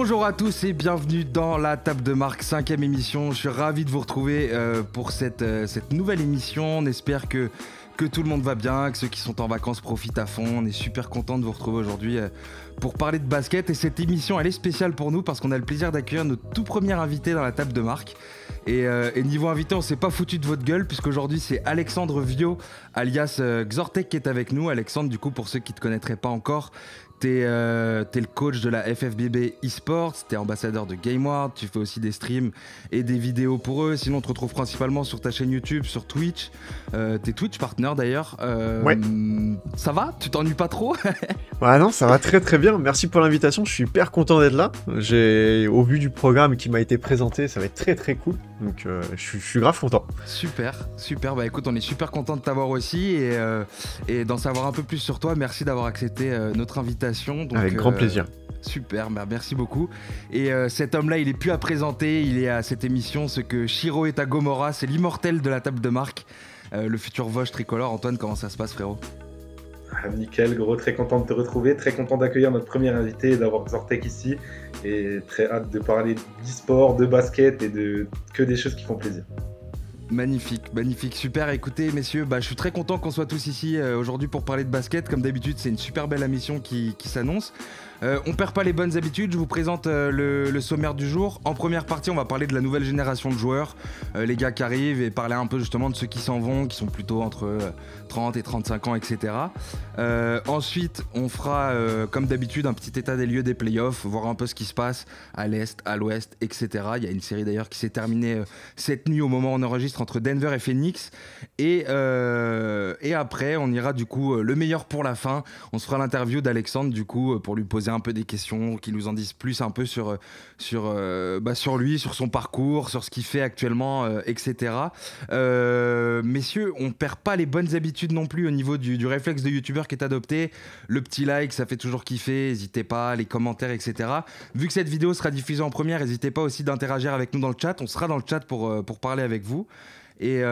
Bonjour à tous et bienvenue dans la table de marque, 5e émission. Je suis ravi de vous retrouver pour cette nouvelle émission. On espère que tout le monde va bien, que ceux qui sont en vacances profitent à fond. On est super content de vous retrouver aujourd'hui pour parler de basket. Et cette émission, elle est spéciale pour nous parce qu'on a le plaisir d'accueillir notre tout premier invité dans la table de marque. Et niveau invité, on s'est pas foutu de votre gueule puisqu'aujourd'hui c'est Alexandre Viau, alias Xortek, qui est avec nous. Alexandre, du coup, pour ceux qui ne te connaîtraient pas encore, t'es le coach de la FFBB eSports, t'es ambassadeur de GameWard, tu fais aussi des streams et des vidéos pour eux. Sinon, on te retrouve principalement sur ta chaîne YouTube, sur Twitch. T'es Twitch partner d'ailleurs. Ouais. Ça va? Tu t'ennuies pas trop? Ouais, non, ça va très très bien. Merci pour l'invitation. Je suis hyper content d'être là. Au vu du programme qui m'a été présenté, ça va être très très cool. Donc, je suis grave content. Super. Bah écoute, on est super content de t'avoir aussi et d'en savoir un peu plus sur toi. Merci d'avoir accepté notre invitation. Donc, avec grand plaisir. Super, bah merci beaucoup. Et cet homme-là, il est plus à présenter, il est à cette émission, ce que Shiro est à Gomorrah, c'est l'immortel de la table de marque, le futur Vosges tricolore. Antoine, comment ça se passe, frérot? Nickel, gros, très content de te retrouver, très content d'accueillir notre premier invité et d'avoir Xortek ici. Et très hâte de parler d'e-sport, de basket et que des choses qui font plaisir. Magnifique, super. Écoutez, messieurs, je suis très content qu'on soit tous ici aujourd'hui pour parler de basket. Comme d'habitude, c'est une super belle émission qui s'annonce. On perd pas les bonnes habitudes, je vous présente le sommaire du jour. En première partie, on va parler de la nouvelle génération de joueurs, les gars qui arrivent, et parler un peu justement de ceux qui s'en vont, qui sont plutôt entre 30 et 35 ans, etc. Ensuite, on fera, comme d'habitude, un petit état des lieux des playoffs, voir un peu ce qui se passe à l'Est, à l'Ouest, etc. Il y a une série d'ailleurs qui s'est terminée cette nuit au moment où on enregistre entre Denver et Phoenix. Et après, on ira du coup le meilleur pour la fin. On se fera l'interview d'Alexandre du coup pour lui poser un peu des questions, qui nous en disent plus un peu sur lui, sur son parcours, sur ce qu'il fait actuellement, etc. Messieurs, on perd pas les bonnes habitudes non plus au niveau du réflexe de youtubeur qui est adopté. Le petit like, ça fait toujours kiffer, n'hésitez pas, les commentaires, etc. Vu que cette vidéo sera diffusée en première, n'hésitez pas aussi d'interagir avec nous dans le chat, on sera dans le chat pour parler avec vous. Et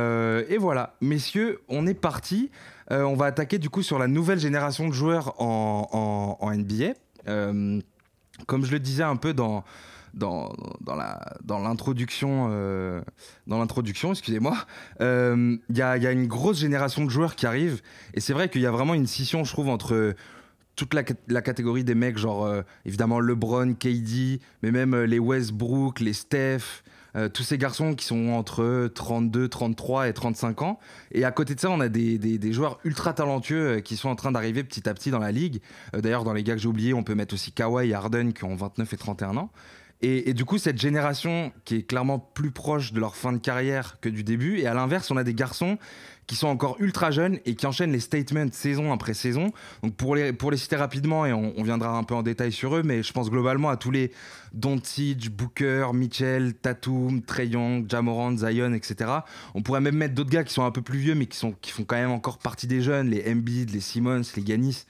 voilà, messieurs, on est parti. On va attaquer du coup sur la nouvelle génération de joueurs en NBA. Comme je le disais un peu dans l'introduction, excusez-moi, il y a une grosse génération de joueurs qui arrive, et c'est vrai qu'il y a vraiment une scission, je trouve, entre toute la catégorie des mecs, genre évidemment LeBron, KD, mais même les Westbrook, les Steph, tous ces garçons qui sont entre 32, 33 et 35 ans. Et à côté de ça, on a des joueurs ultra talentueux qui sont en train d'arriver petit à petit dans la ligue. D'ailleurs, dans les gars que j'ai oubliés, on peut mettre aussi Kawhi et Harden qui ont 29 et 31 ans. Et du coup, cette génération qui est clairement plus proche de leur fin de carrière que du début. Et à l'inverse, on a des garçons qui sont encore ultra jeunes et qui enchaînent les statements saison après saison. Donc pour les citer rapidement, et on viendra un peu en détail sur eux, mais je pense globalement à tous les Doncic, Booker, Mitchell, Tatum, Trae Young, Ja Morant, Zion, etc. On pourrait même mettre d'autres gars qui sont un peu plus vieux, mais qui font quand même encore partie des jeunes, les Embiid, les Simmons, les Giannis.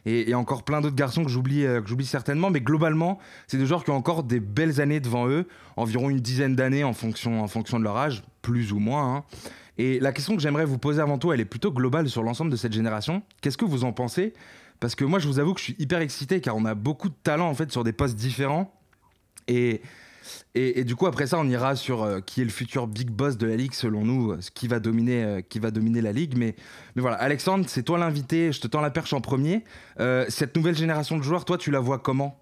Et encore plein d'autres garçons que j'oublie certainement, mais globalement, c'est des joueurs qui ont encore des belles années devant eux, environ une dizaine d'années en fonction de leur âge, plus ou moins, hein. Et la question que j'aimerais vous poser avant tout, elle est plutôt globale sur l'ensemble de cette génération. Qu'est-ce que vous en pensez? Parce que moi, je vous avoue que je suis hyper excité, car on a beaucoup de talents en fait sur des postes différents. Et du coup, après ça, on ira sur qui est le futur big boss de la ligue, selon nous, ce qui va dominer la ligue. Mais voilà, Alexandre, c'est toi l'invité, je te tends la perche en premier. Cette nouvelle génération de joueurs, toi, tu la vois comment?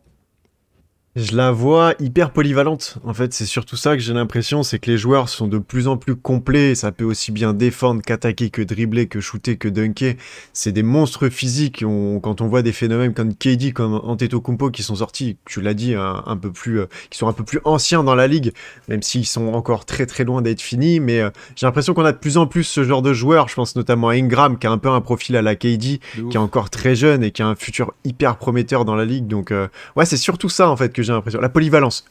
Je la vois hyper polyvalente. En fait, c'est surtout ça que j'ai l'impression, c'est que les joueurs sont de plus en plus complets. Ça peut aussi bien défendre qu'attaquer, que dribbler, que shooter, que dunker. C'est des monstres physiques. Quand on voit des phénomènes comme KD, comme Antetokounmpo qui sont sortis, tu l'as dit, un peu plus, qui sont un peu plus anciens dans la ligue, même s'ils sont encore très très loin d'être finis. Mais j'ai l'impression qu'on a de plus en plus ce genre de joueurs. Je pense notamment à Ingram, qui a un peu un profil à la KD, qui est encore très jeune et qui a un futur hyper prometteur dans la ligue. Donc ouais, c'est surtout ça en fait que j'ai l'impression. La polyvalence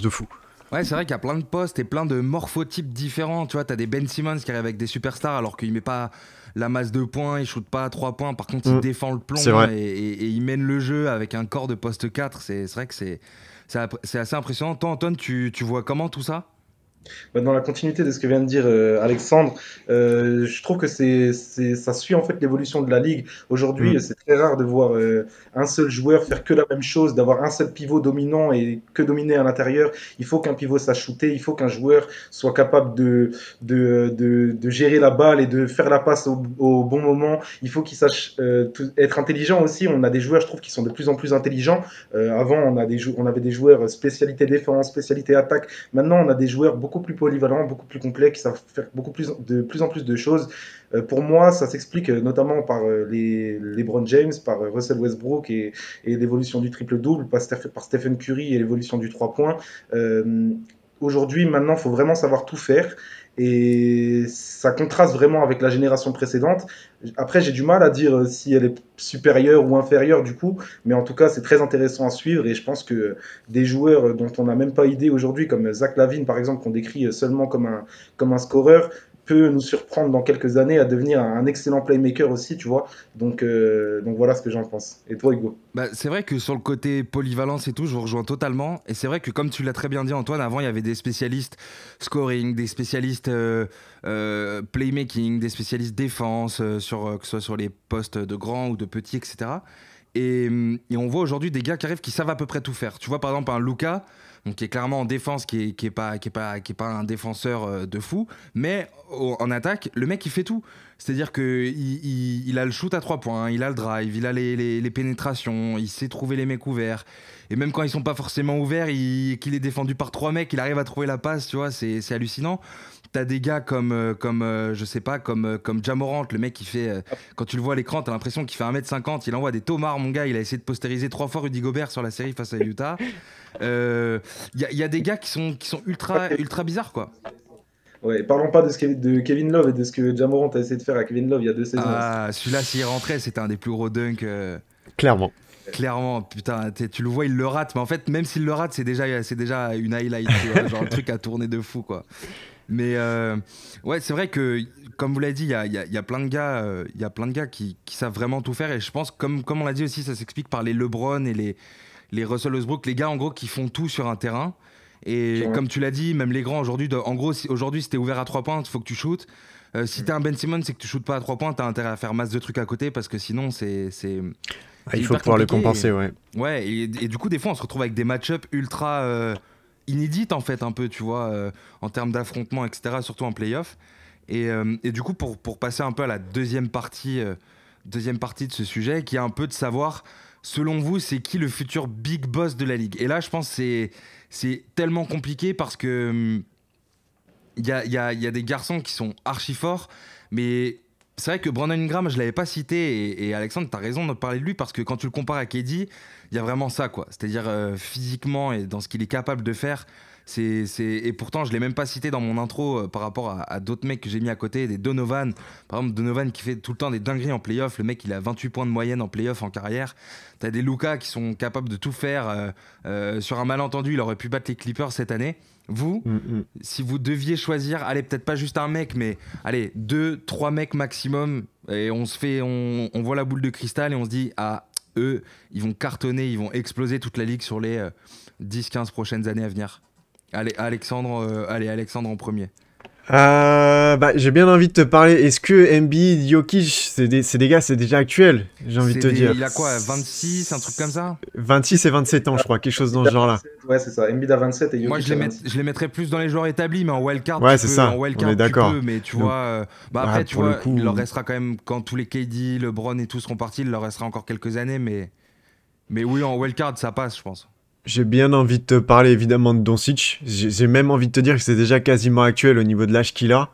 de fou. Ouais, c'est vrai qu'il y a plein de postes et plein de morphotypes différents. Tu vois, t'as des Ben Simmons qui arrivent avec des superstars alors qu'il met pas la masse de points, il shoot pas à 3 points. Par contre, il défend le plomb et il mène le jeu avec un corps de poste 4. C'est vrai que c'est assez impressionnant. Toi, Antoine, tu vois comment tout ça? Bah, dans la continuité de ce que vient de dire Alexandre, je trouve que ça suit en fait l'évolution de la ligue. Aujourd'hui, Mm. c'est très rare de voir un seul joueur faire que la même chose, d'avoir un seul pivot dominant et que dominer à l'intérieur. Il faut qu'un pivot sache shooter, il faut qu'un joueur soit capable de gérer la balle et de faire la passe au bon moment. Il faut qu'il sache être intelligent aussi. On a des joueurs, je trouve, qui sont de plus en plus intelligents. Avant, on avait des joueurs spécialité défense, spécialité attaque. Maintenant, on a des joueurs beaucoup plus polyvalents, beaucoup plus complets, qui savent faire de plus en plus de choses. Pour moi, ça s'explique notamment par les LeBron James, par Russell Westbrook et l'évolution du triple-double, par Stephen Curry et l'évolution du 3 points. Aujourd'hui, maintenant, il faut vraiment savoir tout faire. Et ça contraste vraiment avec la génération précédente. Après, j'ai du mal à dire si elle est supérieure ou inférieure du coup, mais en tout cas, c'est très intéressant à suivre. Et je pense que des joueurs dont on n'a même pas idée aujourd'hui, comme Zach LaVine par exemple, qu'on décrit seulement comme un scoreur, peut nous surprendre dans quelques années à devenir un excellent playmaker aussi, tu vois. Donc voilà ce que j'en pense. Et toi, Hugo? Bah, c'est vrai que sur le côté polyvalence et tout, je vous rejoins totalement. Et c'est vrai que comme tu l'as très bien dit Antoine, avant il y avait des spécialistes scoring, des spécialistes playmaking, des spécialistes défense, que ce soit sur les postes de grands ou de petits, etc. Et on voit aujourd'hui des gars qui arrivent qui savent à peu près tout faire. Tu vois par exemple un Luka, donc qui est clairement en défense, qui est pas un défenseur de fou, mais en attaque, le mec il fait tout. C'est-à-dire qu'il a le shoot à 3 points, il a le drive, il a les pénétrations, il sait trouver les mecs ouverts. Et même quand ils sont pas forcément ouverts, qu'il est défendu par 3 mecs, il arrive à trouver la passe, tu vois, c'est hallucinant. T'as des gars je sais pas, comme Ja Morant, le mec qui fait, quand tu le vois à l'écran, t'as l'impression qu'il fait 1m50, il envoie des tomards, mon gars, il a essayé de postériser 3 fois Rudy Gobert sur la série face à Utah. Y a des gars qui sont ultra bizarres, quoi. Ouais, parlons pas de Kevin Love et de ce que Ja Morant a essayé de faire à Kevin Love il y a 2 saisons. Ah, celui-là, s'il rentrait, c'était un des plus gros dunks. Clairement. Clairement, putain, tu le vois, il le rate, mais en fait, même s'il le rate, c'est déjà une highlight, tu vois, genre le truc à tourner de fou, quoi. Mais ouais, c'est vrai que, comme vous l'avez dit, il y a plein de gars, qui savent vraiment tout faire, et je pense, comme on l'a dit aussi, ça s'explique par les LeBron et les Russell Westbrook, les gars, en gros, qui font tout sur un terrain. Et Genre, comme tu l'as dit, même les grands aujourd'hui, en gros, aujourd'hui, si t'es ouvert à 3 points, il faut que tu shootes. Si t'es un Ben Simmons, c'est que tu shootes pas à 3 points, t'as intérêt à faire masse de trucs à côté parce que sinon, Ah, c'est il faut hyper pouvoir le compliqué. compenser, ouais. Ouais, et du coup, des fois, on se retrouve avec des match-up ultra inédites, en fait, un peu, tu vois, en termes d'affrontement, etc., surtout en playoff. Et du coup, pour passer un peu à la deuxième partie de ce sujet, qui est un peu de savoir, selon vous, c'est qui le futur big boss de la ligue. Et là, je pense que c'est tellement compliqué parce que il y a des garçons qui sont archi forts, mais c'est vrai que Brandon Ingram, je l'avais pas cité, et Alexandre, tu as raison de parler de lui parce que quand tu le compares à KD, il y a vraiment ça, quoi. C'est-à-dire physiquement et dans ce qu'il est capable de faire. Et pourtant, je l'ai même pas cité dans mon intro par rapport à d'autres mecs que j'ai mis à côté, des Donovan. Par exemple, Donovan qui fait tout le temps des dingueries en playoff. Le mec, il a 28 points de moyenne en playoff en carrière. T'as des Luka qui sont capables de tout faire. Sur un malentendu, il aurait pu battre les Clippers cette année. Vous, si vous deviez choisir, allez, peut-être pas juste un mec, mais allez, 2, 3 mecs maximum, et on voit la boule de cristal et on se dit, ah, eux, ils vont cartonner, ils vont exploser toute la ligue sur les 10-15 prochaines années à venir. Allez, Alexandre en premier. Bah, j'ai bien envie de te parler. Est-ce que Embiid, Jokic, c'est des gars, c'est déjà actuel, j'ai envie de te dire. Il a quoi, 26, un truc comme ça? 26 et 27 ans, je crois, quelque chose dans ce genre-là. Ouais, c'est ça. Embiid à 27 et Jokic Moi, à 26. je les mettrais plus dans les joueurs établis, mais en wildcard, Ouais, c'est ça, en wildcard, on est d'accord. mais tu Donc, vois, après, tu pour le vois, coup, il leur restera quand même, quand tous les KD, LeBron et tout seront partis, il leur restera encore quelques années, mais oui, en wildcard, ça passe, je pense. j'ai bien envie de te parler évidemment de Doncic. J'ai même envie de te dire que c'est déjà quasiment actuel au niveau de l'âge qu'il a.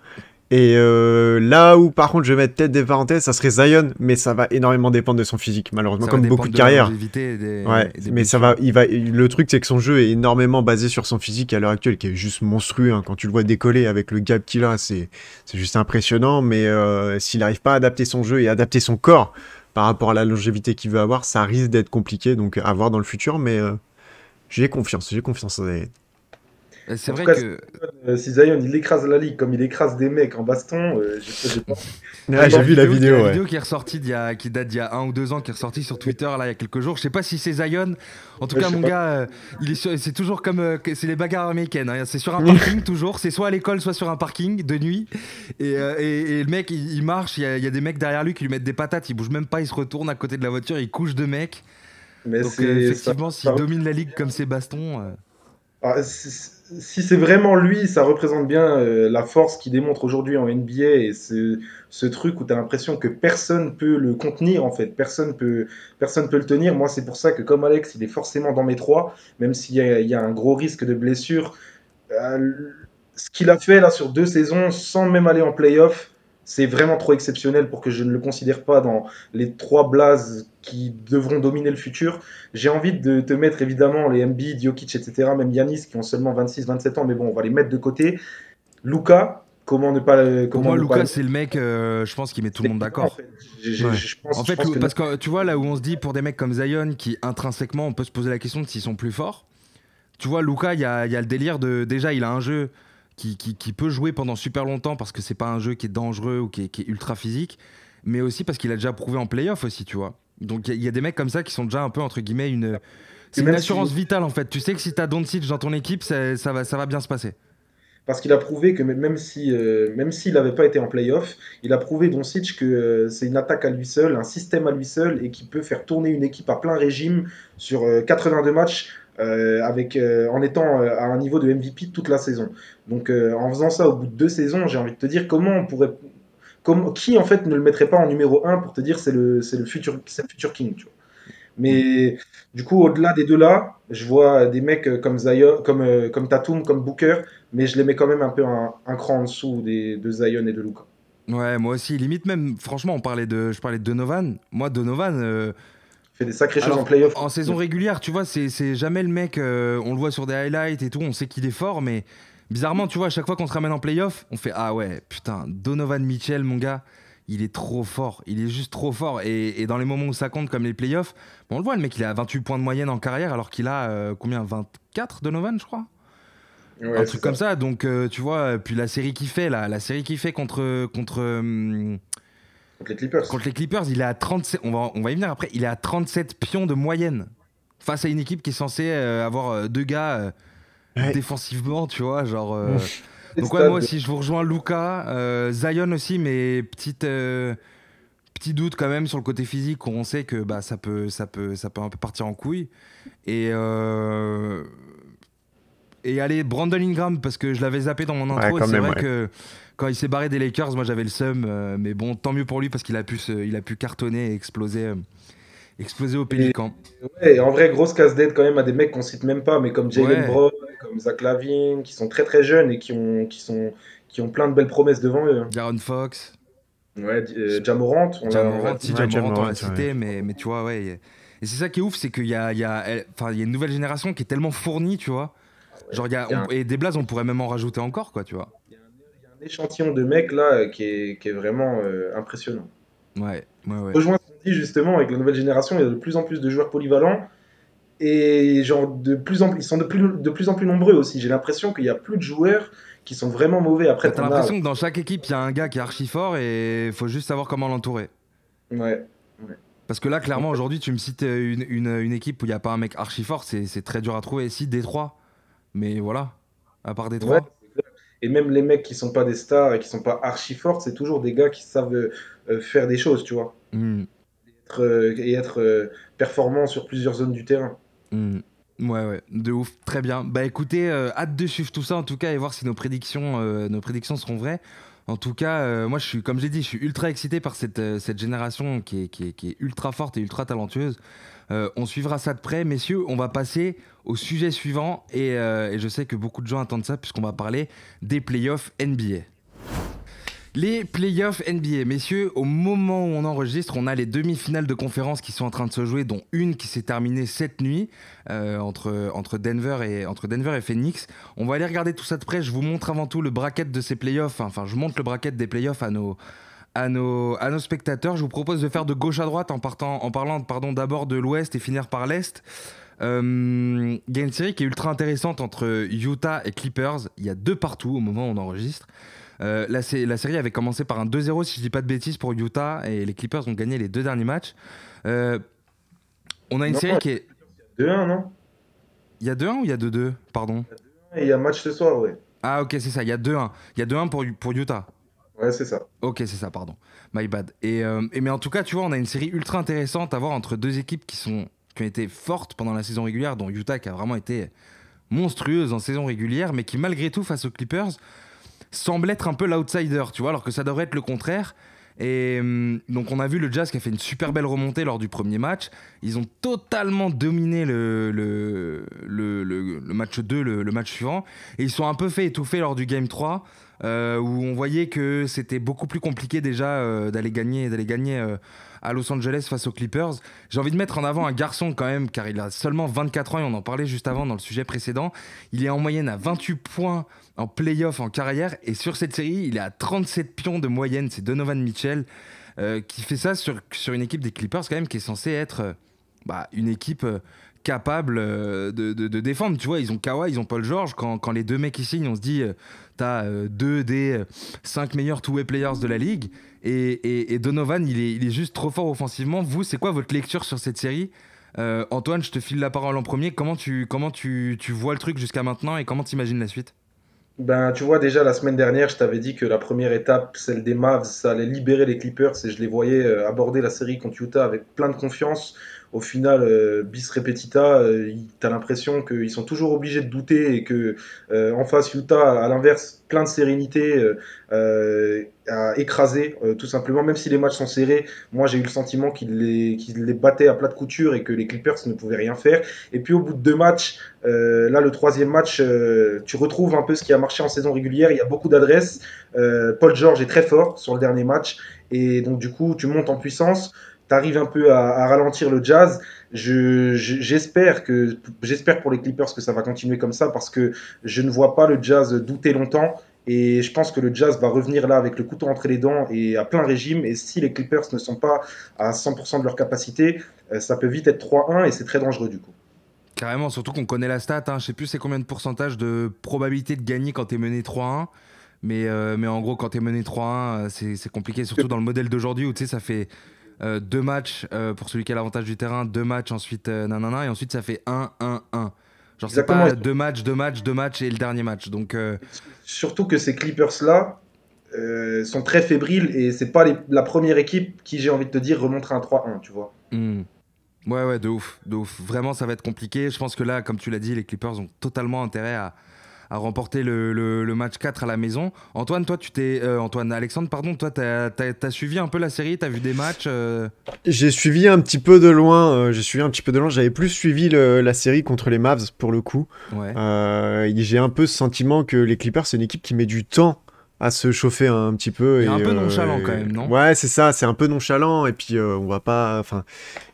Et là où par contre je vais mettre peut-être des parenthèses, ça serait Zion, mais ça va énormément dépendre de son physique, malheureusement, Ça va comme dépendre beaucoup de de la carrières. longévité Ouais, et des mais ça blessures. va, le truc c'est que son jeu est énormément basé sur son physique à l'heure actuelle, qui est juste monstrueux, hein. Quand tu le vois décoller avec le gap qu'il a, c'est juste impressionnant, mais s'il n'arrive pas à adapter son jeu et adapter son corps par rapport à la longévité qu'il veut avoir, ça risque d'être compliqué, donc à voir dans le futur, mais j'ai confiance en Zion. C'est En tout vrai cas, que si Zion il écrase la ligue comme il écrase des mecs en baston, j'ai pas. Ah, j'ai vu la il y a vidéo, la ouais. vidéo qui est ressortie qui date d'il y a 1 ou 2 ans, qui est ressortie sur Twitter là il y a quelques jours. Je sais pas si c'est Zion. En tout Ouais, je cas, sais mon pas. gars, c'est toujours comme c'est les bagarres américaines, hein. C'est sur un parking toujours. C'est soit à l'école, soit sur un parking de nuit. Et le mec, il marche. Il y a des mecs derrière lui qui lui mettent des patates. Il bouge même pas. Il se retourne à côté de la voiture. Il couche 2 mecs. Mais Donc c'est ça. effectivement, s'il domine la ligue comme ses bastons. Ah, si c'est vraiment lui, ça représente bien la force qu'il démontre aujourd'hui en NBA et ce truc où tu as l'impression que personne peut le contenir en fait, personne peut le tenir. Moi, c'est pour ça que comme Alex, il est forcément dans mes trois, même il y a un gros risque de blessure. Euh, Ce qu'il a fait là sur 2 saisons sans même aller en playoff, c'est vraiment trop exceptionnel pour que je ne le considère pas dans les trois blazes qui devront dominer le futur. J'ai envie de te mettre évidemment les Embiid, Jokic, etc., même Yanis qui ont seulement 26-27 ans, mais bon, on va les mettre de côté. Luka, Pour comment moi, ne pas Lucas, le c'est le mec, je pense, qui met tout le c'est monde évident, en d'accord. fait. Ouais. En Je fait, pense que parce que tu vois, là où on se dit pour des mecs comme Zion, qui intrinsèquement, on peut se poser la question de s'ils sont plus forts. Tu vois, Luka, il y a le délire de. Déjà, il a un jeu qui peut jouer pendant super longtemps parce que c'est pas un jeu qui est dangereux ou qui est ultra physique, mais aussi parce qu'il a déjà prouvé en playoff aussi, tu vois. Donc il y a des mecs comme ça qui sont déjà un peu, entre guillemets, une. et C'est une même si assurance vitale en fait. Tu sais que si t'as Doncic dans ton équipe, ça va bien se passer. parce qu'il a prouvé que même s'il n'avait pas été en playoff, il a prouvé Doncic que c'est une attaque à lui seul, un système à lui seul, et qui peut faire tourner une équipe à plein régime sur 82 matchs en étant à un niveau de MVP toute la saison. Donc en faisant ça au bout de 2 saisons, j'ai envie de te dire qui en fait ne le mettrait pas en numéro un pour te dire c'est le futur King, tu vois. Mm. Mais du coup, au-delà des deux là, je vois des mecs comme Zion, comme Tatum, comme Booker, mais je les mets quand même un peu un cran en dessous de Zion et de Luka. Ouais, moi aussi, limite même, franchement, je parlais de Donovan. Moi, Donovan, Il fait des sacrées choses en alors, playoff. en saison régulière, tu vois, c'est jamais le mec, on le voit sur des highlights et tout, on sait qu'il est fort, mais bizarrement, tu vois, à chaque fois qu'on se ramène en playoff, on fait ah ouais, putain, Donovan Mitchell, mon gars, il est trop fort, il est juste trop fort. Et dans les moments où ça compte, comme les playoffs, bon, on le voit, le mec, il a 28 points de moyenne en carrière, alors qu'il a combien 24 Donovan, je crois. Un Ouais, c'est truc comme ça. ça, donc tu vois, puis la série qu'il fait, là, la série qu'il fait Contre les Clippers. contre les Clippers, il est à 37, on va y venir après, il est à 37 pions de moyenne face à une équipe qui est censée avoir deux gars Ouais. défensivement, tu vois, genre. Les Donc ouais, moi stades, aussi, je vous rejoins Luka, Zion aussi, mais petit doute quand même sur le côté physique où on sait que bah, ça peut un peu partir en couille. Et, et allez, Brandon Ingram, parce que je l'avais zappé dans mon Ouais, intro, et quand c'est même, vrai ouais. que quand il s'est barré des Lakers, moi j'avais le seum, mais bon, tant mieux pour lui parce qu'il a il a pu cartonner et exploser au et, Pélican. ouais, et en vrai, grosse casse-tête quand même à des mecs qu'on cite même pas, mais comme Jalen Ouais, Brown, comme Zach LaVine, qui sont très très jeunes et qui ont plein de belles promesses devant eux, hein. Jaron Fox. Ouais, Ja Morant, on l'a Jamorant, dit. si Ouais, Jamorant on Jamorant, l'a ouais. cité, mais tu vois, ouais. Et c'est ça qui est ouf, c'est qu'il enfin, il y a une nouvelle génération qui est tellement fournie, tu vois. Genre, Il y a un, et des blazes, on pourrait même en rajouter encore, quoi, tu vois. il y a un échantillon de mecs là qui est vraiment impressionnant. Ouais, ouais, ouais. Rejoins ce qu'on dit justement avec la nouvelle génération, il y a de plus en plus de joueurs polyvalents et genre ils sont de plus en plus nombreux aussi. J'ai l'impression qu'il y a plus de joueurs qui sont vraiment mauvais Bah, après t'as qu'on a. l'impression que dans chaque équipe, il y a un gars qui est archi fort et faut juste savoir comment l'entourer. Ouais, ouais. Parce que là, clairement, aujourd'hui, tu me cites une équipe où il n'y a pas un mec archi fort, c'est très dur à trouver. Si, Détroit, mais voilà, à part Ouais. Détroit. Et même les mecs qui sont pas des stars et qui sont pas archi forts, c'est toujours des gars qui savent faire des choses, tu vois. Hmm, Être performant sur plusieurs zones du terrain. hmm. Ouais, ouais, de ouf, très bien. Bah écoutez, hâte de suivre tout ça en tout cas et voir si nos prédictions seront vraies. En tout cas, moi, comme j'ai dit, je suis ultra excité par cette génération qui est ultra forte et ultra talentueuse. On suivra ça de près, messieurs. On va passer au sujet suivant et je sais que beaucoup de gens attendent ça puisqu'on va parler des playoffs NBA. Les playoffs NBA, messieurs, au moment où on enregistre, on a les demi-finales de conférence qui sont en train de se jouer, dont une qui s'est terminée cette nuit entre Denver et Phoenix. On va aller regarder tout ça de près. Je vous montre avant tout le bracket de ces playoffs. Enfin, je montre le bracket des playoffs à nos spectateurs. Je vous propose de faire de gauche à droite en parlant pardon, d'abord de l'Ouest et finir par l'Est. Il y a une série qui est ultra intéressante entre Utah et Clippers. Il y a 2 partout au moment où on enregistre. La série avait commencé par un 2-0, si je dis pas de bêtises, pour Utah, et les Clippers ont gagné les 2 derniers matchs. On a une Non, série qui est... 2-1, non? Il y a 2-1 ou il y a 2-2? Pardon. Et il y a match ce soir, ouais. Ah ok, c'est ça, il y a 2-1. Il y a 2-1 pour Utah. Ouais, c'est ça. Ok, c'est ça, pardon. My bad. Mais en tout cas, tu vois, on a une série ultra intéressante à voir entre 2 équipes qui ont été fortes pendant la saison régulière, dont Utah qui a vraiment été monstrueuse en saison régulière, mais qui malgré tout, face aux Clippers, semble être un peu l'outsider, tu vois, alors que ça devrait être le contraire. Et donc on a vu le Jazz qui a fait une super belle remontée lors du premier match. Ils ont totalement dominé le match 2, le match suivant. Et ils sont un peu fait étouffer lors du Game 3, où on voyait que c'était beaucoup plus compliqué déjà d'aller gagner à Los Angeles face aux Clippers. J'ai envie de mettre en avant un garçon quand même, car il a seulement 24 ans, et on en parlait juste avant dans le sujet précédent. Il est en moyenne à 28 points en play-off en carrière, et sur cette série, il est à 37 pions de moyenne. C'est Donovan Mitchell qui fait ça sur une équipe des Clippers quand même, qui est censée être une équipe capable de défendre. Tu vois, ils ont Kawhi, ils ont Paul George. Quand les 2 mecs qui signent, on se dit t'as 2 des 5 meilleurs two-way players de la ligue, et Donovan, il est juste trop fort offensivement. Vous, c'est quoi votre lecture sur cette série? Antoine, je te file la parole en premier. Comment tu vois le truc jusqu'à maintenant, et comment t'imagines la suite? Ben, tu vois, déjà la semaine dernière, je t'avais dit que la première étape, celle des Mavs, ça allait libérer les Clippers, et je les voyais aborder la série contre Utah avec plein de confiance. Au final, bis repetita, t'as l'impression qu'ils sont toujours obligés de douter, et que en face, Utah, à l'inverse, plein de sérénité, à écraser, tout simplement. Même si les matchs sont serrés, moi j'ai eu le sentiment qu'ils les battaient à plat de couture, et que les Clippers ne pouvaient rien faire. Et puis au bout de 2 matchs, là le troisième match, tu retrouves un peu ce qui a marché en saison régulière. Il y a beaucoup d'adresses. Paul George est très fort sur le dernier match, et donc du coup tu montes en puissance. Tu arrives un peu à ralentir le Jazz. J'espère pour les Clippers que ça va continuer comme ça, parce que je ne vois pas le Jazz douter longtemps, et je pense que le Jazz va revenir là avec le couteau entre les dents et à plein régime. Et si les Clippers ne sont pas à 100% de leur capacité, ça peut vite être 3-1, et c'est très dangereux du coup. Carrément, surtout qu'on connaît la stat, hein. Je sais plus c'est combien de pourcentage de probabilité de gagner quand t'es mené 3-1. Mais en gros, quand t'es mené 3-1, c'est compliqué, surtout dans le modèle d'aujourd'hui où tu sais, ça fait 2 matchs pour celui qui a l'avantage du terrain, 2 matchs ensuite, nanana, et ensuite ça fait 1-1-1. Genre, c'est Exactement. pas 2 matchs, 2 matchs, 2 matchs et le dernier match. Donc, Surtout que ces Clippers-là sont très fébriles, et c'est pas la première équipe qui, j'ai envie de te dire, remontera un 3-1, tu vois. ouais, de ouf, de ouf. Vraiment, ça va être compliqué. Je pense que là, comme tu l'as dit, les Clippers ont totalement intérêt à remporter le match 4 à la maison. Antoine, toi, Alexandre, pardon, toi, t'as suivi un peu la série, t'as vu des matchs J'ai suivi un petit peu de loin. J'avais plus suivi la série contre les Mavs pour le coup. Ouais. J'ai un peu ce sentiment que les Clippers, c'est une équipe qui met du temps à se chauffer un petit peu. Et un peu nonchalant quand même, non? Ouais, c'est ça, c'est un peu nonchalant. Et puis, on va pas. Enfin,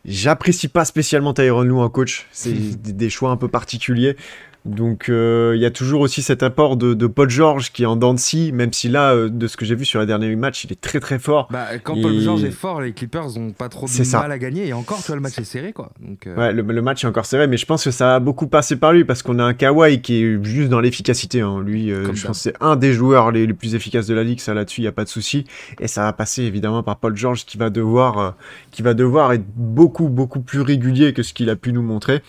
j'apprécie pas spécialement Tyronn Lue en coach. C'est des choix un peu particuliers. Donc il y a toujours aussi cet apport de Paul George qui est en dents de scie, même si là, de ce que j'ai vu sur les derniers matchs, il est très très fort. Quand Paul George est fort, les Clippers ont pas trop de mal à gagner, et encore, tu vois, le match est serré, quoi. Donc, ouais, le match est encore serré, mais je pense que ça a beaucoup passé par lui, parce qu'on a un Kawhi qui est juste dans l'efficacité, hein. Lui, je pense que c'est un des joueurs les plus efficaces de la ligue, ça là-dessus, il n'y a pas de souci. Et ça va passer évidemment par Paul George qui va devoir être beaucoup beaucoup plus régulier que ce qu'il a pu nous montrer.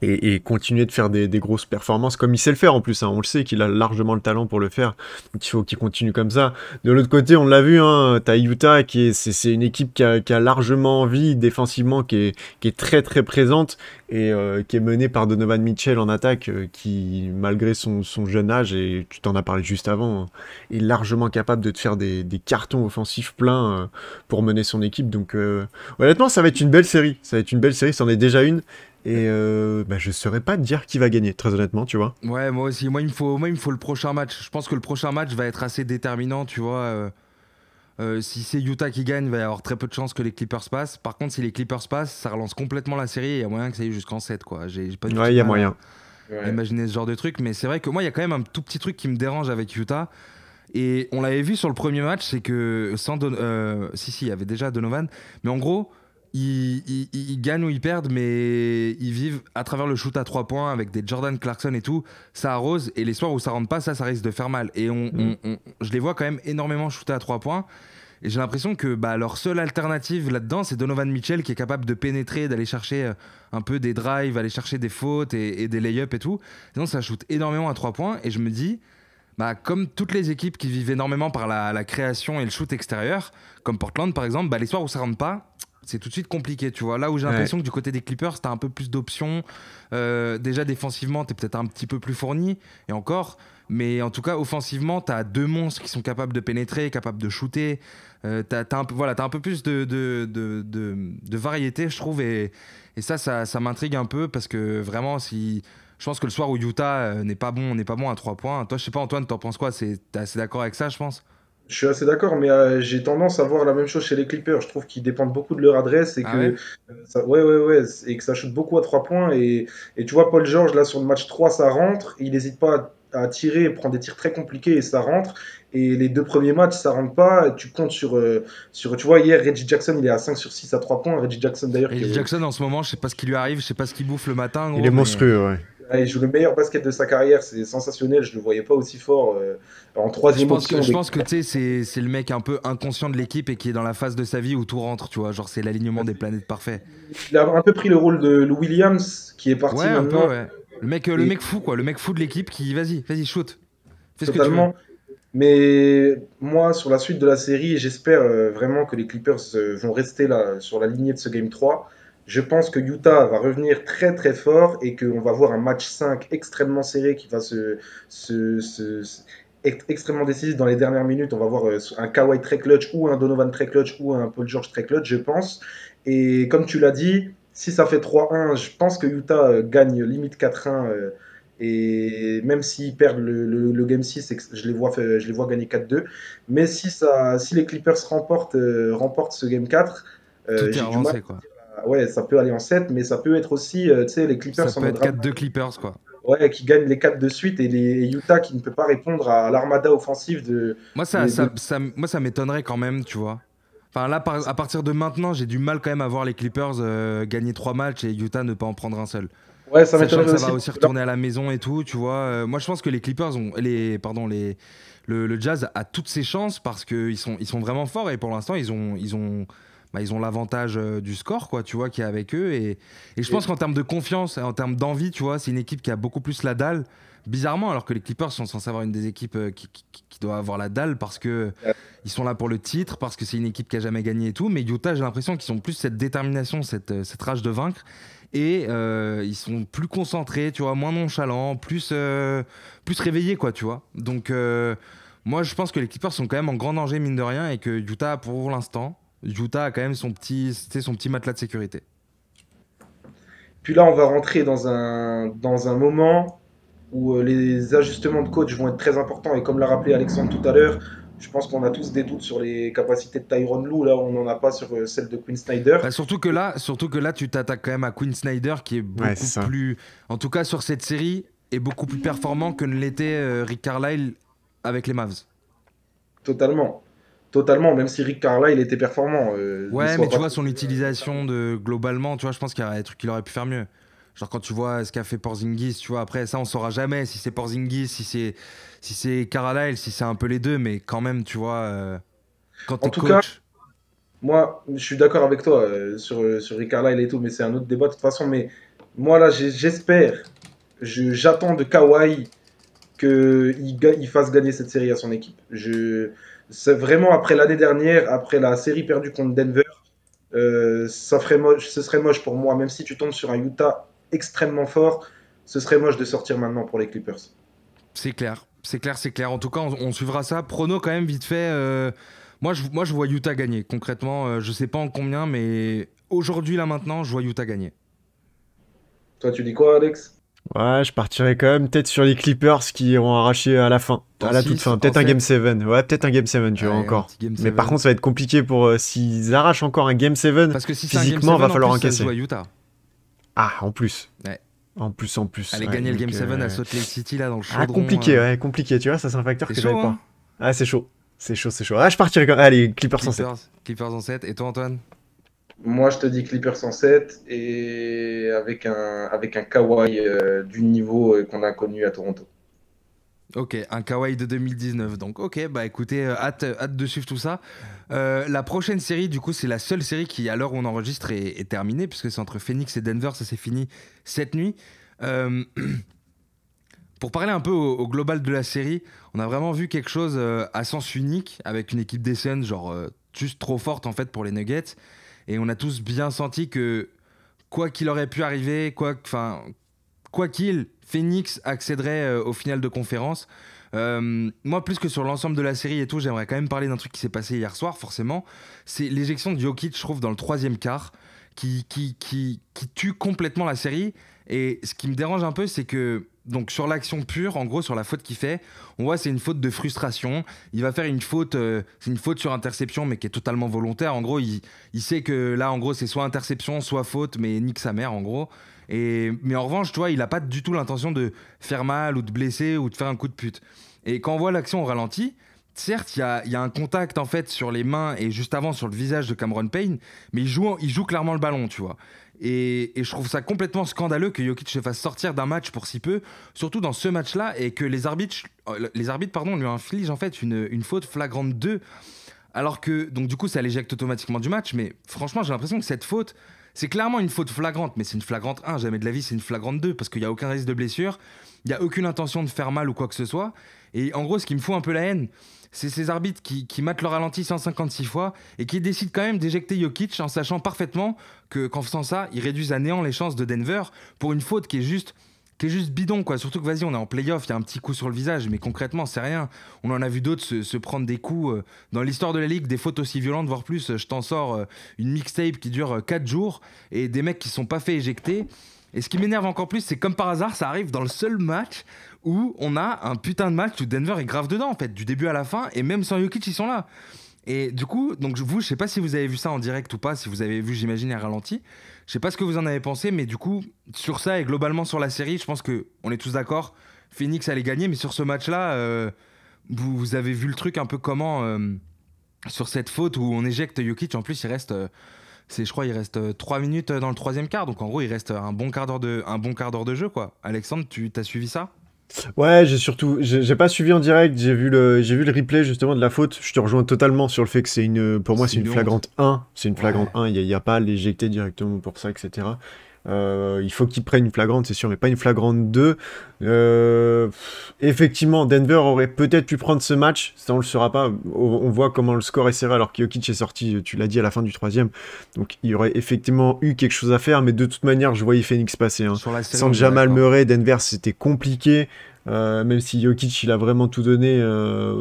Et continuer de faire des grosses performances comme il sait le faire en plus, hein. On le sait qu'il a largement le talent pour le faire, donc il faut qu'il continue comme ça. De l'autre côté, on l'a vu, hein, t'as Utah c'est une équipe qui a largement envie défensivement, qui est très très présente, et qui est menée par Donovan Mitchell en attaque, qui malgré son jeune âge, et tu t'en as parlé juste avant, est largement capable de te faire des cartons offensifs pleins pour mener son équipe. Donc honnêtement, ça va être une belle série, c'en est déjà une. Et je saurais pas te dire qui va gagner, très honnêtement, tu vois. Ouais, moi aussi. Moi, il me faut le prochain match. Je pense que le prochain match va être assez déterminant, tu vois. Si c'est Utah qui gagne, il va y avoir très peu de chances que les Clippers passent. Par contre, si les Clippers passent, ça relance complètement la série, et il y a moyen que ça aille jusqu'en 7, quoi. J'ai pas du tout Ouais, il y a moyen. à imaginer ce genre de truc. Mais c'est vrai que moi, il y a quand même un tout petit truc qui me dérange avec Utah. Et on l'avait vu sur le premier match, c'est que si, il y avait déjà Donovan, mais en gros, ils gagnent ou ils perdent, mais ils vivent à travers le shoot à 3 points avec des Jordan Clarkson et tout. Ça arrose, et les soirs où ça rentre pas, ça risque de faire mal. Et je les vois quand même énormément shooter à 3 points. Et j'ai l'impression que leur seule alternative là-dedans, c'est Donovan Mitchell qui est capable de pénétrer, d'aller chercher un peu des drives, aller chercher des fautes et des lay-ups et tout. Sinon, ça shoot énormément à 3 points. Et je me dis, comme toutes les équipes qui vivent énormément par la création et le shoot extérieur, comme Portland par exemple, les soirs où ça rentre pas, c'est tout de suite compliqué, tu vois. Là où j'ai l'impression que du côté des Clippers, t'as un peu plus d'options. Déjà défensivement, t'es peut-être un petit peu plus fourni, et encore. Mais en tout cas, offensivement, t'as 2 monstres qui sont capables de pénétrer, capables de shooter. T'as un peu plus de variété, je trouve. Et ça m'intrigue un peu parce que vraiment, je pense que le soir où Utah n'est pas bon à 3 points. Toi, je sais pas, Antoine, t'en penses quoi? T'es assez d'accord avec ça, je pense? Je suis assez d'accord, mais j'ai tendance à voir la même chose chez les Clippers. Je trouve qu'ils dépendent beaucoup de leur adresse et Ah ouais? que ouais, et que ça shoot beaucoup à 3 points. Et tu vois, Paul George, là, sur le match 3 ça rentre. Il n'hésite pas à tirer, il prend des tirs très compliqués et ça rentre. Et les 2 premiers matchs, ça rentre pas. Tu comptes tu vois, hier, Reggie Jackson, il est à 5 sur 6 à 3 points. Reggie Jackson, d'ailleurs, Reggie Jackson, en ce moment, je sais pas ce qui lui arrive, je sais pas ce qu'il bouffe le matin, Il gros, est mais monstrueux, ouais. il joue le meilleur basket de sa carrière. C'est sensationnel. Je ne le voyais pas aussi fort en je troisième pense que, option. je pense que tu sais, c'est le mec un peu inconscient de l'équipe et qui est dans la phase de sa vie où tout rentre, tu vois. Genre, c'est l'alignement des planètes parfait. Il a un peu pris le rôle de Lou Williams, qui est parti Ouais, un peu, maintenant. ouais. Le Et mec fou, quoi. Le mec fou de l'équipe qui, vas-y, shoot. Fais ce que tu veux. totalement. Mais moi, sur la suite de la série, j'espère vraiment que les Clippers vont rester là, sur la lignée de ce Game 3. Je pense que Utah va revenir très très fort et qu'on va voir un match 5 extrêmement serré qui va être extrêmement décisif dans les dernières minutes. On va voir un Kawhi très clutch ou un Donovan très clutch ou un Paul George très clutch, je pense. Et comme tu l'as dit, si ça fait 3-1, je pense que Utah gagne limite 4-1. Et même s'ils perdent le Game 6, je les vois gagner 4-2. Mais si les Clippers remportent ce Game 4, Tout est j'ai du mal. avancé, quoi. Ouais, ça peut aller en 7, mais ça peut être aussi, tu sais, les Ça Clippers en peut mode être 4-2 Clippers, quoi. ouais, qui gagnent les 4 de suite et Utah qui ne peut pas répondre à l'armada offensive Moi, moi, ça m'étonnerait quand même, tu vois. Enfin, là, à partir de maintenant, j'ai du mal quand même à voir les Clippers gagner 3 matchs et Utah ne pas en prendre un seul. Ouais, ça Sachant que m'étonnerait ça va aussi. aussi retourner à la maison et tout, tu vois. Moi, je pense que les Clippers le Jazz a toutes ses chances parce qu'ils sont vraiment forts et pour l'instant, ils ont l'avantage du score, quoi, tu vois, qui est avec eux. Et je pense qu'en termes de confiance et en termes d'envie, tu vois, c'est une équipe qui a beaucoup plus la dalle. Bizarrement, alors que les Clippers sont censés avoir une des équipes qui doit avoir la dalle parce que ils sont là pour le titre, parce que c'est une équipe qui a jamais gagné et tout. Mais Utah, j'ai l'impression qu'ils ont plus cette détermination, cette rage de vaincre. Et ils sont plus concentrés, tu vois, moins nonchalants, plus réveillés, quoi, tu vois. Donc, moi, je pense que les Clippers sont quand même en grand danger, mine de rien, et que Utah, pour l'instant, Utah a quand même son petit matelas de sécurité. Puis là, on va rentrer dans un moment où les ajustements de coach vont être très importants. Et comme l'a rappelé Alexandre tout à l'heure, je pense qu'on a tous des doutes sur les capacités de Tyronn Lue. Là, on n'en a pas sur celle de Quinn Snyder. Surtout que là, tu t'attaques quand même à Quinn Snyder, qui est beaucoup plus, en tout cas sur cette série, est beaucoup plus performant que ne l'était Rick Carlisle avec les Mavs. Totalement, même si Rick Carlisle était performant. Ouais, mais tu vois, son utilisation globalement, tu vois, je pense qu'il y a des trucs qu'il aurait pu faire mieux. Genre quand tu vois ce qu'a fait Porzingis, tu vois, après ça on saura jamais si c'est Porzingis, si c'est Carlisle, si c'est un peu les deux, mais quand même, tu vois, quand t'es En tout cas, coach. moi, je suis d'accord avec toi sur Rick Carlisle et tout, mais c'est un autre débat de toute façon. Mais moi, là, j'attends de Kawhi qu'il fasse gagner cette série à son équipe. C'est vraiment après l'année dernière, après la série perdue contre Denver, ça ferait moche, ce serait moche pour moi, même si tu tombes sur un Utah extrêmement fort, ce serait moche de sortir maintenant pour les Clippers. C'est clair. En tout cas, on suivra ça. Prono quand même vite fait. Moi, je vois Utah gagner. Concrètement, je sais pas en combien, mais aujourd'hui là maintenant, je vois Utah gagner. Toi, tu dis quoi, Alex? Ouais, je partirais quand même peut-être sur les Clippers qui ont arraché à la fin, à la toute fin. Peut-être un Game 7. Ouais, peut-être un Game 7, tu vois, encore. Mais par contre, ça va être compliqué pour s'ils arrachent encore un Game 7, parce que si physiquement, il va falloir encaisser. encaisser. Ça se joue à Utah. Ah, en plus. Ouais. En plus. Aller ouais, gagner le donc, Game 7 à Salt Lake City, là, dans le chaudron. compliqué, tu vois, ça c'est un facteur que c'est j'avais chaud, pas. hein. Ah, c'est chaud. C'est chaud, c'est chaud. Ah, je partirais quand même. Allez, Clippers en 7. Clippers en 7. Et toi, Antoine? Moi, je te dis Clippers en 7 et avec un Kawhi du niveau qu'on a connu à Toronto. Ok, un Kawhi de 2019. Donc, ok, bah écoutez, hâte de suivre tout ça. La prochaine série, du coup, c'est la seule série qui, à l'heure où on enregistre, est terminée, puisque c'est entre Phoenix et Denver. Ça s'est fini cette nuit. Euh, pour parler un peu au global de la série, on a vraiment vu quelque chose à sens unique, avec une équipe des Suns, genre juste trop forte en fait pour les Nuggets. Et on a tous bien senti que quoi qu'il aurait pu arriver, quoi qu'il, Phoenix accéderait au final de conférence. Moi, plus que sur l'ensemble de la série et tout, j'aimerais quand même parler d'un truc qui s'est passé hier soir, forcément. C'est l'éjection de Jokic, je trouve, dans le troisième quart, qui tue complètement la série. Et ce qui me dérange un peu, c'est que, donc sur l'action pure, en gros, sur la faute qu'il fait, on voit c'est une faute de frustration. Il va faire une faute, c'est une faute sur interception, mais qui est totalement volontaire. En gros, il sait que là, en gros, c'est soit interception, soit faute, mais nique sa mère, en gros. Mais en revanche, tu vois, il n'a pas du tout l'intention de faire mal ou de blesser ou de faire un coup de pute. Et quand on voit l'action au ralenti, certes, il y a un contact en fait sur les mains et juste avant sur le visage de Cameron Payne, mais il joue clairement le ballon, tu vois. Et je trouve ça complètement scandaleux que Jokic se fasse sortir d'un match pour si peu, surtout dans ce match-là, et que les arbitres pardon, lui infligent en fait une faute flagrante 2, alors que, donc du coup, ça l'éjecte automatiquement du match, mais franchement, j'ai l'impression que cette faute, c'est clairement une faute flagrante, mais c'est une flagrante 1, jamais de la vie, c'est une flagrante 2, parce qu'il n'y a aucun risque de blessure, il n'y a aucune intention de faire mal ou quoi que ce soit. Et en gros, ce qui me fout un peu la haine, c'est ces arbitres qui matent le ralenti 156 fois et qui décident quand même d'éjecter Jokic en sachant parfaitement qu'en faisant ça, ils réduisent à néant les chances de Denver pour une faute qui est juste bidon, quoi. Surtout que, vas-y, on est en playoff, il y a un petit coup sur le visage, mais concrètement, c'est rien. On en a vu d'autres se prendre des coups dans l'histoire de la ligue, des fautes aussi violentes, voire plus. Je t'en sors une mixtape qui dure 4 jours et des mecs qui sont pas fait éjecter. Et ce qui m'énerve encore plus, c'est comme par hasard, ça arrive dans le seul match où on a un putain de match où Denver est grave dedans, en fait, du début à la fin, et même sans Jokic, ils sont là. Et du coup, donc je sais pas si vous avez vu ça en direct ou pas, si vous avez vu, j'imagine, à ralenti. Je sais pas ce que vous en avez pensé, mais du coup, sur ça et globalement sur la série, je pense que on est tous d'accord. Phoenix allait gagner, mais sur ce match-là, vous avez vu le truc un peu comment sur cette faute où on éjecte Jokic. En plus, je crois, il reste 3 minutes dans le troisième quart, donc en gros, il reste un bon quart d'heure de jeu, quoi. Alexandre, tu t'as suivi ça? Ouais, j'ai pas suivi en direct, j'ai vu le replay justement de la faute. Je te rejoins totalement sur le fait que pour moi, C'est c'est une une honte. flagrante 1. C'est une flagrante Ouais. 1. Il y a pas à l'éjecter directement pour ça, etc. Il faut qu'il prenne une flagrante, c'est sûr, mais pas une flagrante 2. Effectivement, Denver aurait peut-être pu prendre ce match. Ça, on le saura pas. On voit comment le score est serré alors que Jokic est sorti, tu l'as dit, à la fin du troisième. Donc, il y aurait effectivement eu quelque chose à faire, mais de toute manière, je voyais Phoenix passer, hein. Sur la série, Sans on est Jamal d'accord. Murray, Denver, c'était compliqué. Même si Jokic il a vraiment tout donné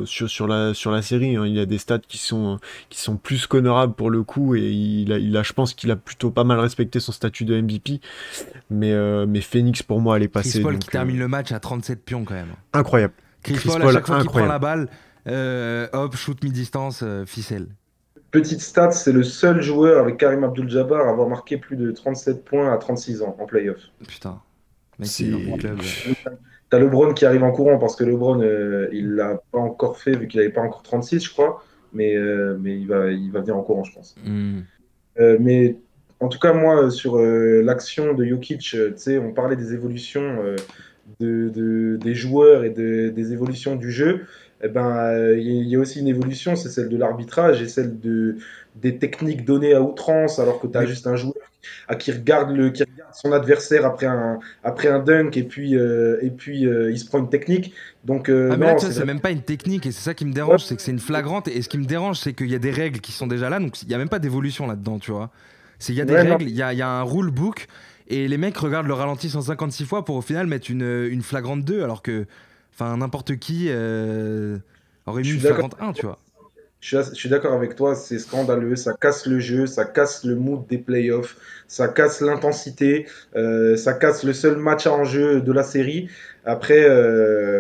sur la série, hein. Il a des stats qui sont plus qu'honorables pour le coup et je pense qu'il a plutôt pas mal respecté son statut de MVP. Mais Phoenix pour moi elle est Chris passée, Paul qui donc termine le match à 37 pions quand même. incroyable. Chris Chris Paul, à Paul chaque fois qu'il prend incroyable. la balle, hop, shoot mi-distance, ficelle. Petite stat, c'est le seul joueur avec Karim Abdul-Jabbar à avoir marqué plus de 37 points à 36 ans en playoff. Putain, mec, il est dans quel C'est club? T'as LeBron qui arrive en courant parce que LeBron, il l'a pas encore fait vu qu'il n'avait pas encore 36, je crois. Mais il va venir en courant, je pense. Hmm. Mais en tout cas, moi, sur l'action de Jokic, tu sais, on parlait des évolutions des joueurs et des évolutions du jeu. Eh ben, il y a aussi une évolution, c'est celle de l'arbitrage et celle des techniques données à outrance, alors que tu as Mais, juste un joueur qui regarde son adversaire après un dunk et puis il se prend une technique. Donc, mais là, non, tu vois, c'est c'est vrai. même pas une technique et c'est ça qui me Ouais, dérange, c'est que c'est une flagrante. Et ce qui me dérange, c'est qu'il y a des règles qui sont déjà là, donc il y a même pas d'évolution là-dedans, tu vois. Il y a des ouais, non, règles, il y a un rule book et les mecs regardent le ralenti 156 fois pour au final mettre une flagrante 2 alors que, enfin, n'importe qui aurait je mis une suis d'accord. flagrante 1, tu vois. Je suis d'accord avec toi, c'est scandaleux, ça casse le jeu, ça casse le mood des playoffs, ça casse l'intensité, ça casse le seul match à enjeu de la série. Après,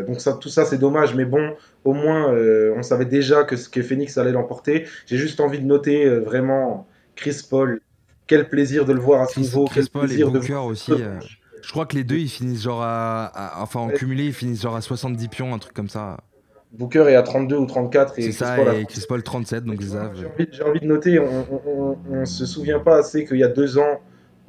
donc ça, tout ça c'est dommage, mais bon, au moins on savait déjà que Phoenix allait l'emporter. J'ai juste envie de noter vraiment Chris Paul, quel plaisir de le voir à ce niveau, quel Chris Paul et plaisir de Booker voir ce aussi. Je crois que les deux, ils finissent genre enfin en Ouais, cumulé, ils finissent genre à 70 pions, un truc comme ça. Booker est à 32 ou 34 et C'est Chris ça, Paul à et 37. Chris Paul 37, Mais donc tu c'est vois, ça. j'ai envie de noter, on se souvient pas assez qu'il y a 2 ans,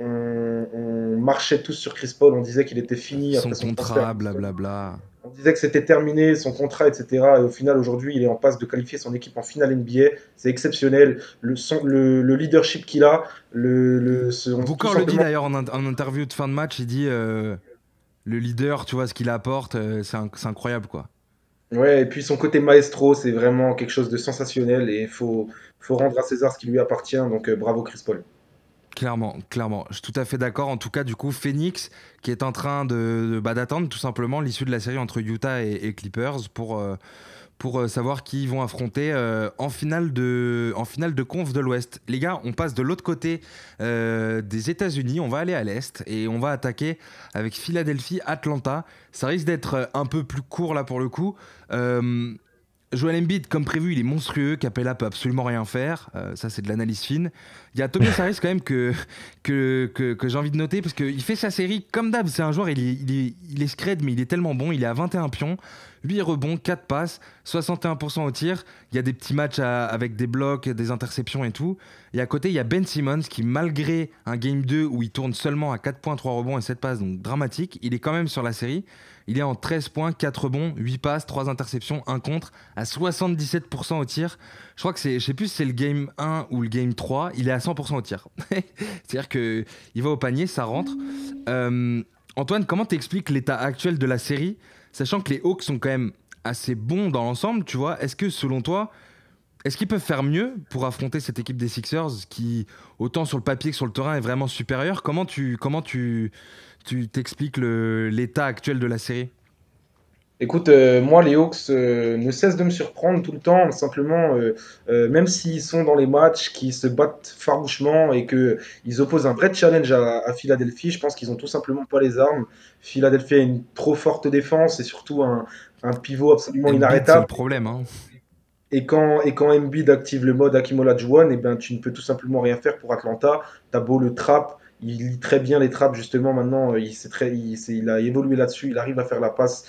on marchait tous sur Chris Paul, on disait qu'il était fini Son après son transfert à contrat, Houston. blablabla. On disait que c'était terminé, son contrat, etc. Et au final, aujourd'hui, il est en passe de qualifier son équipe en finale NBA. C'est exceptionnel. Le leadership qu'il a, tout Booker le dit simplement. d'ailleurs en interview de fin de match, il dit le leader, tu vois ce qu'il apporte, c'est incroyable quoi. Ouais, et puis son côté maestro, c'est vraiment quelque chose de sensationnel et faut rendre à César ce qui lui appartient. Donc bravo Chris Paul. Clairement, clairement, je suis tout à fait d'accord. En tout cas, du coup, Phoenix qui est en train d'attendre tout simplement l'issue de la série entre Utah et Clippers pour savoir qui ils vont affronter en finale de conf de l'Ouest. Les gars, on passe de l'autre côté des États-Unis, on va aller à l'Est et on va attaquer avec Philadelphie-Atlanta. Ça risque d'être un peu plus court là pour le coup. Euh, Joel Embiid, comme prévu, il est monstrueux. Capella peut absolument rien faire. Ça, c'est de l'analyse fine. Il y a Tobias Harris quand même que j'ai envie de noter parce qu'il fait sa série comme d'hab. C'est un joueur, il est scred, mais il est tellement bon. Il est à 21 pions, 8 rebonds, 4 passes, 61% au tir. Il y a des petits matchs avec des blocs, des interceptions et tout. Et à côté, il y a Ben Simmons qui, malgré un game 2 où il tourne seulement à 4 points, 3 rebonds et 7 passes, donc dramatique, il est quand même sur la série. Il est en 13 points, 4 rebonds, 8 passes, 3 interceptions, 1 contre, à 77% au tir. Je crois que je sais plus si c'est le game 1 ou le game 3, il est à 100% au tir. C'est-à-dire qu'il va au panier, ça rentre. Antoine, comment t'expliques l'état actuel de la série, sachant que les Hawks sont quand même assez bons dans l'ensemble, tu vois? Est-ce que selon toi, est-ce qu'ils peuvent faire mieux pour affronter cette équipe des Sixers qui, autant sur le papier que sur le terrain, est vraiment supérieure? Comment tu t'expliques l'état actuel de la série? Écoute, moi, les Hawks ne cessent de me surprendre tout le temps. Simplement, même s'ils sont dans les matchs, qui se battent farouchement et que ils opposent un vrai challenge à Philadelphie, je pense qu'ils ont tout simplement pas les armes. Philadelphie a une trop forte défense et surtout un pivot absolument Embiid, c'est le inarrêtable. problème, hein. Et quand Embiid active le mode Hakeem Olajuwon, eh ben, tu ne peux tout simplement rien faire pour Atlanta. T'as beau le trap, il lit très bien les traps justement maintenant, il a évolué là-dessus, il arrive à faire la passe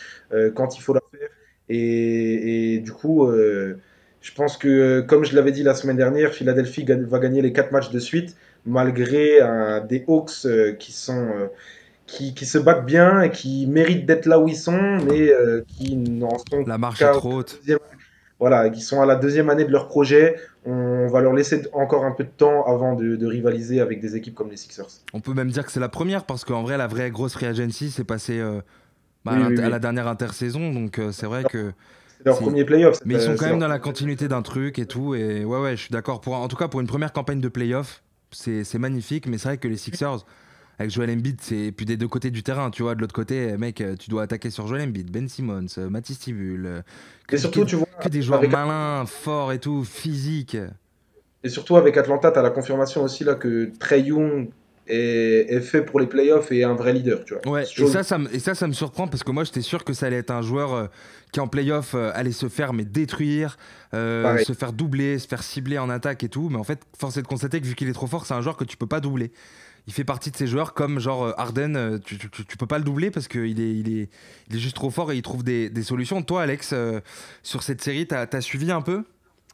quand il faut la faire. Et du coup, je pense que, comme je l'avais dit la semaine dernière, Philadelphie va gagner les 4 matchs de suite, malgré des Hawks qui se battent bien et qui méritent d'être là où ils sont, mais qui n'en sont La marche est qu'à trop haute. deuxième voilà, qui sont à la deuxième année de leur projet. On va leur laisser encore un peu de temps avant de rivaliser avec des équipes comme les Sixers. On peut même dire que c'est la première parce qu'en vrai, la vraie grosse free agency s'est passée Oui, oui, à oui. la dernière intersaison. Donc c'est vrai que C'est leur c'est. premier playoff. Mais ils sont quand C'est même leur dans la premier continuité d'un truc et tout. Et ouais, ouais, je suis d'accord. En tout cas, pour une première campagne de playoff, c'est magnifique. Mais c'est vrai que les Sixers, avec Joel Embiid, c'est puis des deux côtés du terrain, tu vois. De l'autre côté, mec, tu dois attaquer sur Joel Embiid, Ben Simmons, Matisse Thybulle, Et surtout, tu vois, que des joueurs avec, malins, forts et tout, physiques. et surtout avec Atlanta, tu as la confirmation aussi là que Trae Young est fait pour les playoffs et est un vrai leader, tu vois. Ouais, Chose et ça me surprend parce que moi j'étais sûr que ça allait être un joueur qui en playoff allait se faire mais détruire, pareil. se faire doubler, se faire cibler en attaque et tout. Mais en fait, force est de constater que vu qu'il est trop fort, c'est un joueur que tu peux pas doubler. Il fait partie de ces joueurs comme genre Harden, tu peux pas le doubler parce qu'il est juste trop fort et il trouve des solutions. Toi, Alex, sur cette série, t'as suivi un peu?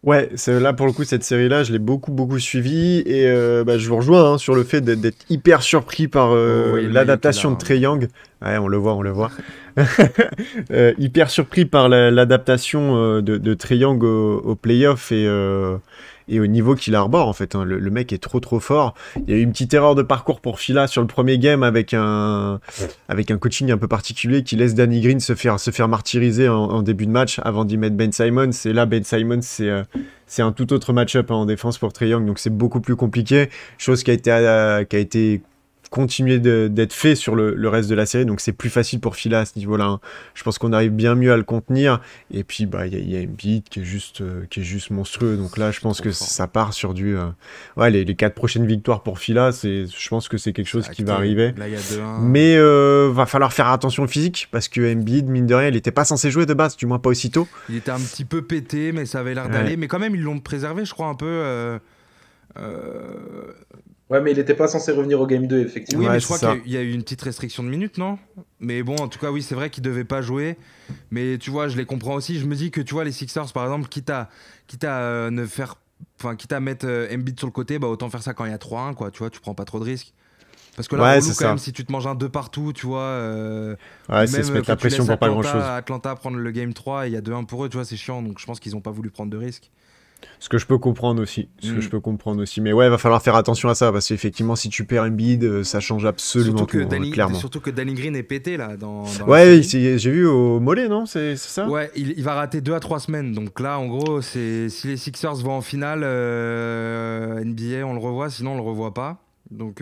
Ouais, là pour le coup, cette série-là, je l'ai beaucoup suivie et bah, je vous rejoins hein, sur le fait d'être hyper surpris par Oh, ouais, le maillot qu'il a, l'adaptation de hein. Trae Young. Ouais, on le voit, on le voit. Hyper surpris par l'adaptation de Trae Young au playoff et au niveau qu'il arbore en fait. Hein. Le mec est trop fort. Il y a eu une petite erreur de parcours pour Fila sur le premier game avec un coaching un peu particulier qui laisse Danny Green se faire martyriser en début de match avant d'y mettre Ben Simmons. Et là, Ben Simmons, c'est un tout autre match-up hein, en défense pour Trae Young, donc c'est beaucoup plus compliqué. Chose qui a été continuer d'être fait sur le reste de la série, donc c'est plus facile pour Fila à ce niveau-là. Hein. Je pense qu'on arrive bien mieux à le contenir, et puis bah il y a Embiid qui est juste monstrueux, donc là je pense Trop que fort. ça part sur du ouais les 4 prochaines victoires pour Fila, je pense que c'est quelque chose C'est qui va acté. arriver. Là, il y a 2-1. Mais va falloir faire attention au physique, parce que Embiid, mine de rien, il n'était pas censé jouer de base, du moins pas aussitôt. Il était un petit peu pété, mais ça avait l'air Ouais. d'aller. Mais quand même, ils l'ont préservé, je crois, un peu. Euh, Ouais, mais il n'était pas censé revenir au Game 2, Oui, effectivement. mais Ouais, je c'est crois ça. qu'il y a eu une petite restriction de minutes, non? Mais bon, en tout cas, oui, c'est vrai qu'il devait pas jouer. Mais tu vois, je les comprends aussi. Je me dis que tu vois, les Sixers, par exemple, quitte à ne faire. Enfin, quitte à mettre Embiid sur le côté, bah autant faire ça quand il y a 3-1, quoi. Tu vois, tu prends pas trop de risques. Parce que là, Ouais, relou c'est quand même, ça. si tu te manges un 2 partout, tu vois. Ouais, Ou c'est même se mettre que la tu pression laisses pour pas grand-chose. Atlanta prendre le game 3 et il y a 2-1 pour eux, tu vois, c'est chiant. Donc je pense qu'ils ont pas voulu prendre de risques. Ce que je peux comprendre aussi. Ce que Hmm. je peux comprendre aussi. Mais ouais, va falloir faire attention à ça, parce qu'effectivement, si tu perds Embiid, ça change absolument tout, hein, clairement. Surtout que Danny Green est pété là dans la Ouais, série. j'ai vu au mollet, non? C'est ça? Ouais, il va rater 2 à 3 semaines. Donc là, en gros, c'est si les Sixers vont en finale NBA, on le revoit. Sinon, on le revoit pas. Donc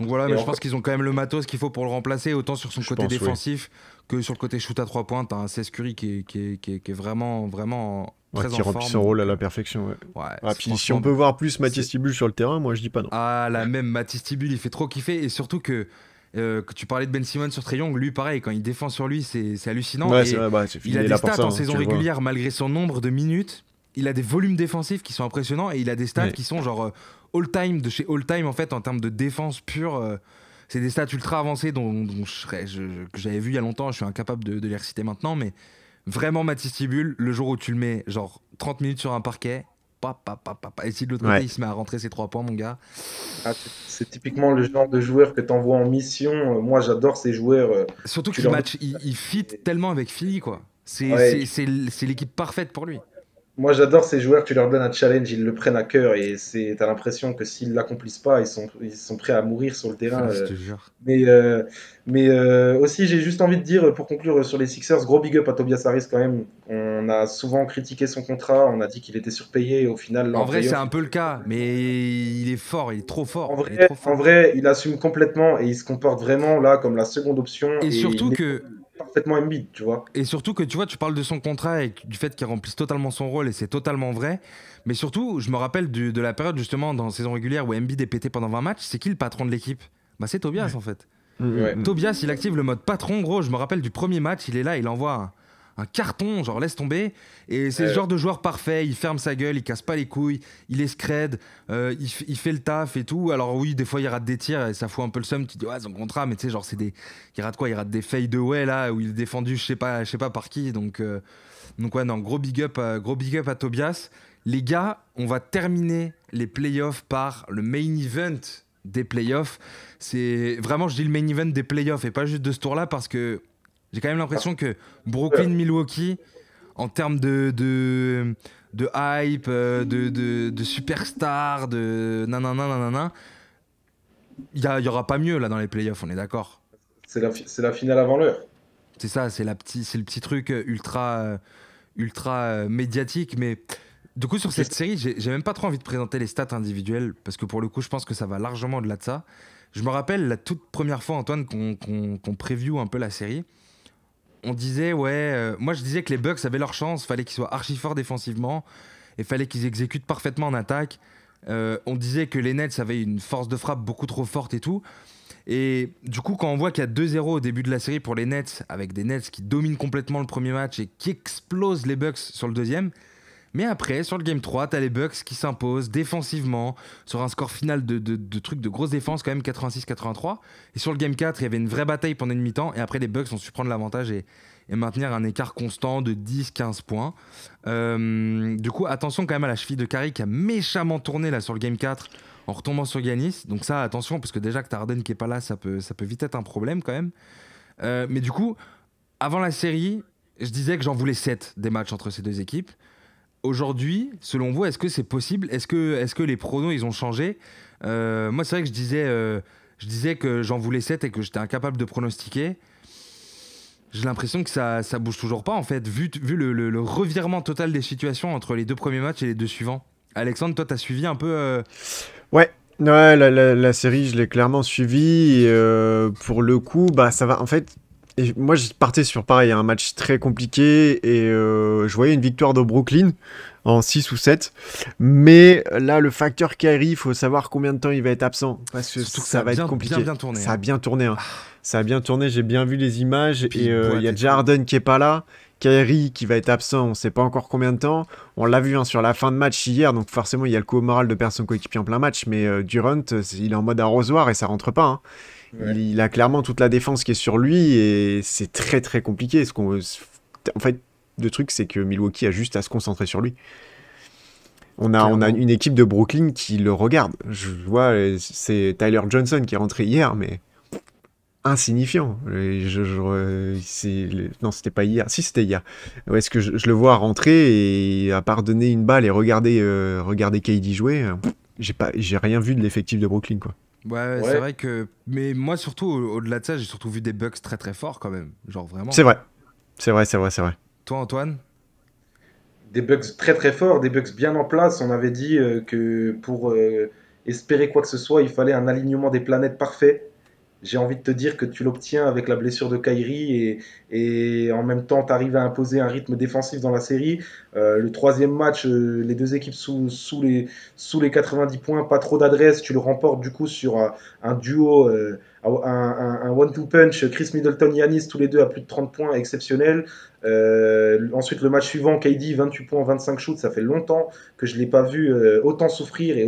voilà, Et mais je encore, pense qu'ils ont quand même le matos qu'il faut pour le remplacer, autant sur son Je côté pense, oui. défensif que sur le côté shoot à 3 points. T'as un Seth Curry qui est vraiment, vraiment Ouais, très qui en remplit forme. son rôle à Donc, la perfection, ouais. ouais, Ah, puis si on franchement, peut voir plus Matisse c'est- Thybulle sur le terrain, moi je dis pas non. ah, la même Matisse Thybulle, il fait trop kiffer. Et surtout que tu parlais de Ben Simmons sur Trae Young, lui, pareil, quand il défend sur lui, c'est hallucinant. Ouais, c'est Et vrai, bah, il il a est des là pour stats ça, en hein, saison tu le vois. régulière malgré son nombre de minutes. Il a des volumes défensifs qui sont impressionnants et il a des stats Ouais. qui sont genre all-time, de chez all-time en fait, en termes de défense pure. C'est des stats ultra avancées dont que j'avais vu il y a longtemps, je suis incapable de les reciter maintenant, mais vraiment Matisse Thybulle, le jour où tu le mets genre 30 minutes sur un parquet, et si de l'autre côté Ouais. il se met à rentrer ses 3 points, mon gars. c'est typiquement le genre de joueur que tu envoies en mission. Moi, j'adore ces joueurs. Surtout Tu qu'il leur match, il fit donnes. tellement avec Philly, quoi. Ouais, C'est l'équipe parfaite pour lui. moi, j'adore ces joueurs, tu leur donnes un challenge, ils le prennent à cœur et t'as l'impression que s'ils l'accomplissent pas, ils sont prêts à mourir sur le terrain. Je te jure. Mais, euh, mais aussi, j'ai juste envie de dire, pour conclure sur les Sixers, gros big up à Tobias Harris quand même. On a souvent critiqué son contrat, on a dit qu'il était surpayé et au final, là, En en vrai, c'est playoff, un peu le cas, mais il est fort, il est trop en fort, il est vrai, trop en fort. vrai, il assume complètement et il se comporte vraiment là comme la seconde option Et et surtout il est que, parfaitement Embiid, tu vois. et surtout que tu vois, tu parles de son contrat et du fait qu'il remplisse totalement son rôle et c'est totalement vrai. Mais surtout, je me rappelle de la période justement dans la saison régulière où Embiid est pété pendant 20 matchs. C'est qui le patron de l'équipe? Bah, c'est Tobias en fait. Ouais. Tobias, il active le mode patron, gros. Je me rappelle du premier match, il est là, il envoie un carton, genre laisse tomber. Et c'est ce Ouais. genre de joueur parfait. Il ferme sa gueule, il casse pas les couilles, il est scred, il fait le taf et tout. Alors oui, des fois il rate des tirs et ça fout un peu le seum. Tu te dis ouais, son contrat, mais tu sais, genre il rate quoi? Il rate des fades away là où il est défendu, je sais pas par qui. Donc ouais, non, gros big up à Tobias. Les gars, on va terminer les playoffs par le main event des playoffs. C'est vraiment, je dis le main event des playoffs et pas juste de ce tour-là parce que j'ai quand même l'impression que Brooklyn-Milwaukee, en termes de hype, de superstar, de nanana, il y aura pas mieux là dans les playoffs, on est d'accord. C'est la finale avant l'heure. C'est ça, c'est le petit truc ultra médiatique. Mais du coup, sur Je cette série, j'ai même pas trop envie de présenter les stats individuelles parce que pour le coup, je pense que ça va largement au-delà de ça. Je me rappelle la toute première fois, Antoine, qu'on preview un peu la série. On disait, ouais, moi je disais que les Bucks avaient leur chance, fallait qu'ils soient archi forts défensivement et fallait qu'ils exécutent parfaitement en attaque. On disait que les Nets avaient une force de frappe beaucoup trop forte et tout. Et du coup, quand on voit qu'il y a 2-0 au début de la série pour les Nets, avec des Nets qui dominent complètement le premier match et qui explosent les Bucks sur le deuxième, mais après, sur le Game 3, t'as les Bucks qui s'imposent défensivement sur un score final de trucs de grosse défense, quand même 86-83. Et sur le Game 4, il y avait une vraie bataille pendant une mi-temps. Et après, les Bucks ont su prendre l'avantage et maintenir un écart constant de 10-15 points. Du coup, attention quand même à la cheville de Curry qui a méchamment tourné là sur le Game 4 en retombant sur Giannis. Donc ça, attention, parce que déjà que t'as Harden qui est pas là, ça peut vite être un problème quand même. Mais du coup, avant la série, je disais que j'en voulais 7 des matchs entre ces deux équipes. Aujourd'hui, selon vous, est-ce que c'est possible? Est-ce que les pronos, ils ont changé? Moi, c'est vrai que je disais que j'en voulais 7 et que j'étais incapable de pronostiquer. J'ai l'impression que ça bouge toujours pas, en fait, vu le revirement total des situations entre les deux premiers matchs et les deux suivants. Alexandre, toi, t'as suivi un peu Ouais, ouais, la série, je l'ai clairement suivie. Et, pour le coup, bah ça va. En fait, moi, je partais sur pareil, un match très compliqué et je voyais une victoire de Brooklyn en 6 ou 7. Mais là, le facteur Kyrie, il faut savoir combien de temps il va être absent parce que surtout que ça va être bien, compliqué. bien tourné. Ça a bien tourné, hein. Ça a bien tourné, j'ai bien vu les images Puis et il y a boîte et déjà tout. Harden qui est pas là. Kyrie qui va être absent, on ne sait pas encore combien de temps. On l'a vu sur la fin de match hier, donc forcément il y a le coup au moral de perdre son coéquipier en plein match, mais Durant, il est en mode arrosoir et ça rentre pas. Hein. Ouais. Il a clairement toute la défense qui est sur lui et c'est très très compliqué. En fait, le truc c'est que Milwaukee a juste à se concentrer sur lui. On a une équipe de Brooklyn qui le regarde. Je vois, c'est Tyler Johnson qui est rentré hier, mais insignifiant. Non, c'était pas hier. Si, c'était hier. Ouais, est-ce que je le vois rentrer et à part donner une balle et regarder KD jouer, j'ai rien vu de l'effectif de Brooklyn, quoi. Ouais, c'est Ouais. vrai que. Mais moi, surtout, au-delà de ça, j'ai surtout vu des Bucks très très forts quand même. Genre vraiment. C'est vrai. C'est vrai, c'est vrai, c'est vrai. Toi, Antoine? Des Bucks très très forts, des Bucks bien en place. On avait dit que pour espérer quoi que ce soit, il fallait un alignement des planètes parfait. J'ai envie de te dire que tu l'obtiens avec la blessure de Kyrie et en même temps, tu arrives à imposer un rythme défensif dans la série. Le troisième match, les deux équipes sous les 90 points, pas trop d'adresse. Tu le remportes du coup sur un duo, un one-two punch, Chris Middleton-Yanis, tous les deux à plus de 30 points, exceptionnel. Ensuite, le match suivant, KD, 28 points, 25 shoots. Ça fait longtemps que je ne l'ai pas vu autant souffrir et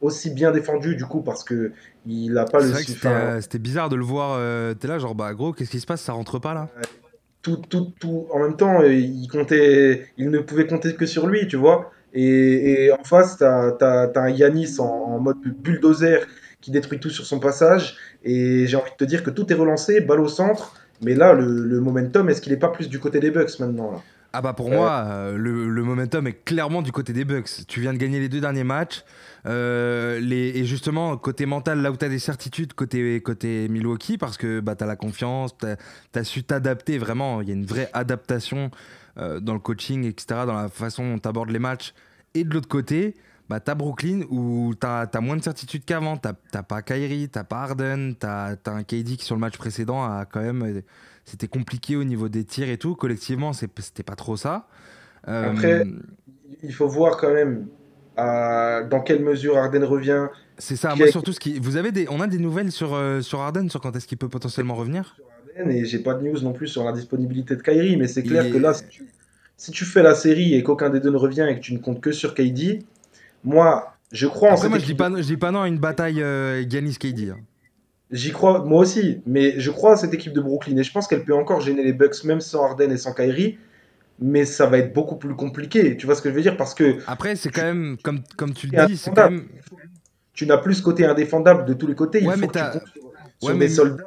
aussi bien défendu, du coup, parce que il n'a pas C'est le vrai que suffisant. c'était bizarre de le voir. T'es là, genre, bah gros, qu'est-ce qui se passe? Ça rentre pas là? En même temps, il ne pouvait compter que sur lui, tu vois. Et en face, t'as un Yanis en mode bulldozer qui détruit tout sur son passage. Et j'ai envie de te dire que tout est relancé, balle au centre. Mais là, le momentum, est-ce qu'il n'est pas plus du côté des Bucks maintenant là? Ah bah pour Euh, moi, le momentum est clairement du côté des Bucks. Tu viens de gagner les deux derniers matchs. Et justement, côté mental, là où tu as des certitudes, côté Milwaukee, parce que bah, tu as la confiance, tu as su t'adapter vraiment. Il y a une vraie adaptation dans le coaching, etc., dans la façon dont tu abordes les matchs. Et de l'autre côté, bah, tu as Brooklyn où tu as moins de certitudes qu'avant. Tu pas Kyrie, tu pas Harden, tu as un KD qui sur le match précédent a quand même... c'était compliqué au niveau des tirs et tout. Collectivement, c'était pas trop ça. Après, Euh, il faut voir quand même dans quelle mesure Harden revient. c'est ça. Qui Moi, est surtout, on a des nouvelles sur Harden, sur quand est-ce qu'il peut potentiellement revenir? sur Harden et j'ai pas de news non plus sur la disponibilité de Kyrie, mais c'est Il clair que là, est... si tu fais la série et qu'aucun des deux ne revient et que tu ne comptes que sur KD, moi, je crois en Après, cette moi, équipe de je dis pas non à une bataille Giannis KD. Hein. J'y crois, moi aussi, mais je crois à cette équipe de Brooklyn et je pense qu'elle peut encore gêner les Bucks même sans Harden et sans Kyrie, mais ça va être beaucoup plus compliqué. Tu vois ce que je veux dire? Parce que Après, c'est quand tu même, comme tu le es dis, c'est quand indéfendable. même. Tu n'as plus ce côté indéfendable de tous les côtés. Il Ouais, faut mais que tu t'as. comptes Ouais, sur des soldats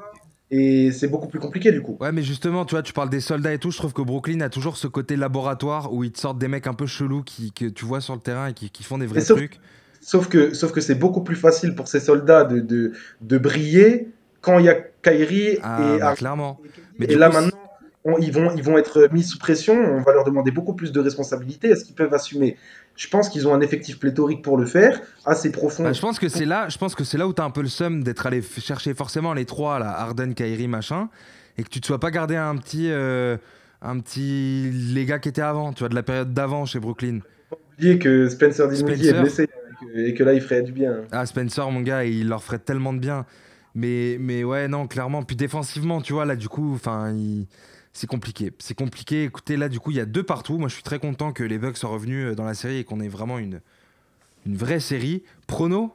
et c'est beaucoup plus compliqué du coup. Ouais, mais justement, tu vois, tu parles des soldats et tout. Je trouve que Brooklyn a toujours ce côté laboratoire où ils te sortent des mecs un peu chelous que tu vois sur le terrain et qui font des Mais vrais trucs. sauf que c'est beaucoup plus facile pour ces soldats de briller quand il y a Kyrie Ah, et bah Harden. clairement. Mais Et du là coup, maintenant, ils vont être mis sous pression, on va leur demander beaucoup plus de responsabilités. Est-ce qu'ils peuvent assumer? Je pense qu'ils ont un effectif pléthorique pour le faire, assez bah, profond. je pense que c'est là où t'as un peu le seum d'être allé chercher forcément les trois, là, Harden, Kyrie, machin, et que tu te sois pas gardé un petit les gars qui étaient avant, tu vois, de la période d'avant chez Brooklyn. Oublier que Spencer Dinwiddie est Spencer, blessé et que là il ferait du bien. ah Spencer, mon gars, il leur ferait tellement de bien. Mais ouais, non, clairement. Puis défensivement, tu vois, là, du coup, enfin, c'est compliqué. C'est compliqué. Écoutez, là, du coup, il y a deux partout. Moi, je suis très content que les Bucks soient revenus dans la série et qu'on ait vraiment une vraie série. Prono?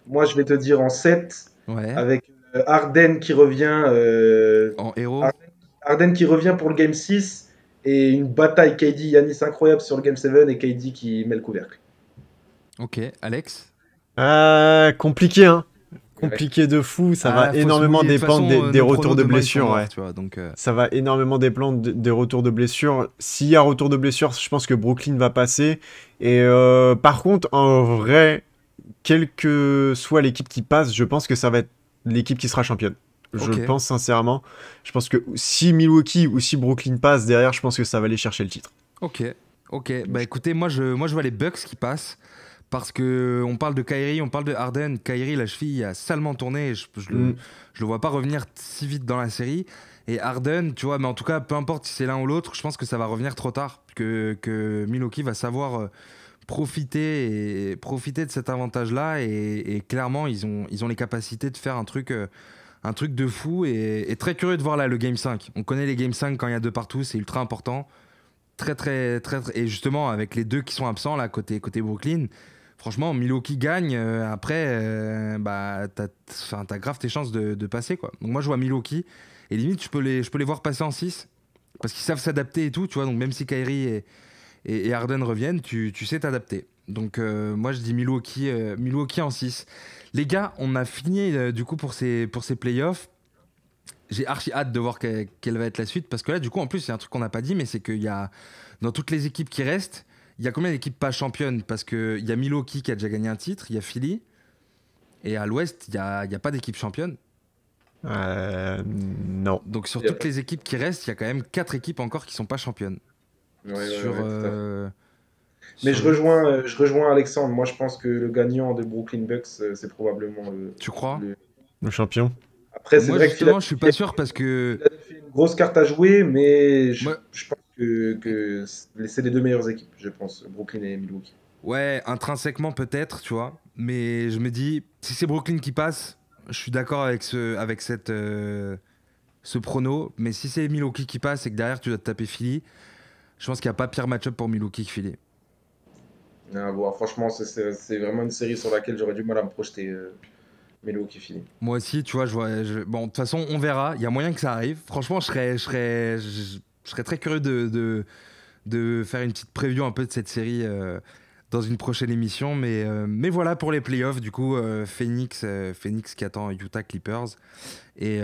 Moi je vais te dire en 7 Ouais. avec Harden qui revient. En héros? Harden, Harden qui revient pour le Game 6 et une bataille KD-Yanis incroyable sur le Game 7 et KD qui met le couvercle. Ok. Alex? Compliqué, hein. Ouais. Compliqué de fou. Ça va Ah, faut se énormément mouiller. De toute dépendre façon, des nos retours pronos de demain, ils sont blessures, morts, ouais. tu vois. Donc, Ça va énormément dépendre des retours de blessures. S'il y a retour de blessures, je pense que Brooklyn va passer. Et par contre, en vrai, quelle que soit l'équipe qui passe, je pense que ça va être l'équipe qui sera championne. Je le ok. pense sincèrement. Je pense que si Milwaukee ou si Brooklyn passe derrière, je pense que ça va aller chercher le titre. Ok. Ok. Bah, écoutez, moi, je vois les Bucks qui passent. Parce que on parle de Kyrie, on parle de Harden. Kyrie, la cheville a salement tourné. Mm. Je le vois pas revenir si vite dans la série. Et Harden, tu vois, mais en tout cas, peu importe si c'est l'un ou l'autre, je pense que ça va revenir trop tard. Que Milwaukee va savoir profiter de cet avantage-là. Et clairement, ils ont les capacités de faire un truc un truc de fou et très curieux de voir là le Game 5. On connaît les Game 5 quand il y a 2 partout, c'est ultra important. Et justement, avec les 2 qui sont absents là, côté Brooklyn, franchement, Milwaukee gagne. Après, bah, t'as grave tes chances de passer, quoi. Donc moi, je vois Milwaukee. Et limite, je peux les voir passer en 6. Parce qu'ils savent s'adapter et tout, tu vois. Donc même si Kyrie et Harden reviennent, tu sais t'adapter. Donc moi, je dis Milwaukee en 6. Les gars, on a fini du coup pour ces playoffs. J'ai archi hâte de voir quelle va être la suite. Parce que là, du coup, en plus, il y a un truc qu'on n'a pas dit, mais c'est qu'il y a, dans toutes les équipes qui restent, il y a combien d'équipes pas championnes? Parce qu'il y a Milwaukee qui a déjà gagné un titre, il y a Philly. Et à l'ouest, il n'y a pas d'équipe championne. Non. Donc sur Il y a toutes pas- les équipes qui restent, il y a quand même 4 équipes encore qui sont pas championnes. Ouais, ouais, Sur, ouais, tout à fait. Mais sur je rejoins Alexandre. Moi, je pense que le gagnant de Brooklyn Bucks, c'est probablement Tu crois? le- Le champion. Après, c'est Moi vrai que justement, je suis pas sûr parce que Philadelphie a une grosse carte à jouer, mais moi, je pense que c'est les 2 meilleures équipes, je pense, Brooklyn et Milwaukee. ouais, intrinsèquement peut-être, tu vois. Mais je me dis, si c'est Brooklyn qui passe, je suis d'accord avec ce prono. Mais si c'est Milwaukee qui passe et que derrière tu dois te taper Philly, je pense qu'il n'y a pas pire match-up pour Milwaukee que Philly. Ah, bon, franchement, c'est vraiment une série sur laquelle j'aurais du mal à me projeter, Milwaukee Philly. Moi aussi, tu vois, bon, de toute façon, on verra. Il y a moyen que ça arrive. Franchement, je serais très curieux de faire une petite preview un peu de cette série dans une prochaine émission. Mais voilà pour les playoffs. Du coup, Phoenix qui attend Utah Clippers. Et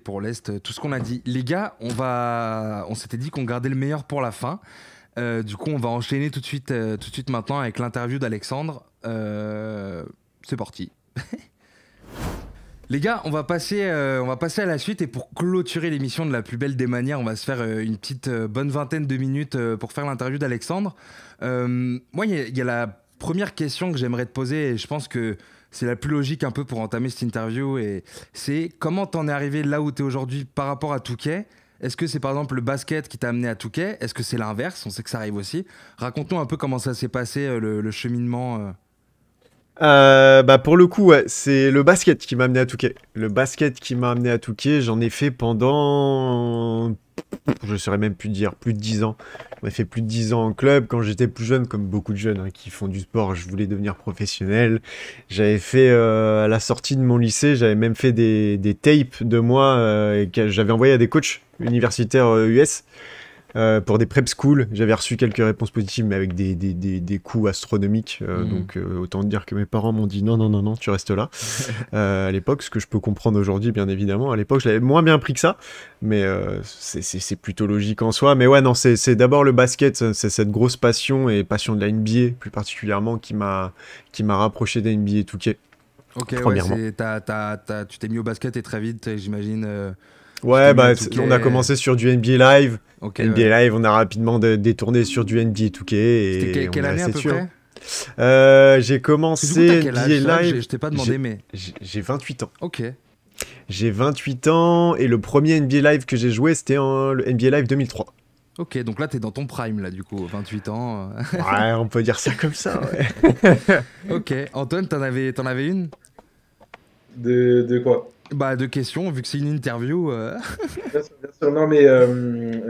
pour l'Est, tout ce qu'on a dit. Les gars, on s'était dit qu'on gardait le meilleur pour la fin. Du coup, on va enchaîner tout de suite maintenant avec l'interview d'Alexandre. C'est parti. Les gars, on va passer à la suite et pour clôturer l'émission de la plus belle des manières, on va se faire une petite bonne vingtaine de minutes pour faire l'interview d'Alexandre. Moi, il y a la première question que j'aimerais te poser et je pense que c'est la plus logique un peu pour entamer cette interview et c'est comment t'en es arrivé là où t'es aujourd'hui par rapport à Touquet? Est-ce que c'est par exemple le basket qui t'a amené à Touquet? Est-ce que c'est l'inverse? On sait que ça arrive aussi. Raconte-nous un peu comment ça s'est passé le cheminement. Bah pour le coup, ouais, c'est le basket qui m'a amené à Touquet. Le basket qui m'a amené à Touquet, j'en ai fait pendant, je saurais même plus dire, plus de 10 ans. J'en ai fait plus de 10 ans en club. Quand j'étais plus jeune, comme beaucoup de jeunes qui font du sport, je voulais devenir professionnel. J'avais fait, à la sortie de mon lycée, j'avais même fait des tapes de moi et que j'avais envoyé à des coachs universitaires US. Pour des prep schools, j'avais reçu quelques réponses positives, mais avec des coûts astronomiques. Donc, autant dire que mes parents m'ont dit non, non, non, non, tu restes là. À l'époque, ce que je peux comprendre aujourd'hui, bien évidemment. À l'époque, je l'avais moins bien pris que ça, mais c'est plutôt logique en soi. Mais ouais, non, c'est d'abord le basket, c'est cette grosse passion et passion de la NBA, plus particulièrement, qui m'a rapproché de la NBA 2K. Ok, ouais, Premièrement. tu t'es mis au basket et très vite, j'imagine. Ouais, bah, Touquet. on a commencé sur du NBA Live. Ok, NBA ouais. Live, on a rapidement détourné sur du NBA 2K. C'était Et on quelle est année à resté peu dessus, près? J'ai Et du coup, commencé t'as quel âge? NBA C'est vrai que Live. je t'ai pas demandé, mais. J'ai 28 ans. Ok. J'ai 28 ans et le premier NBA Live que j'ai joué, c'était le NBA Live 2003. Ok, donc là, t'es dans ton prime, là, du coup, 28 ans. Ouais, on peut dire ça comme ça, ouais. Ok. Antoine, t'en avais une? De quoi? Bah, deux questions, vu que c'est une interview. Bien sûr, bien sûr. Non, mais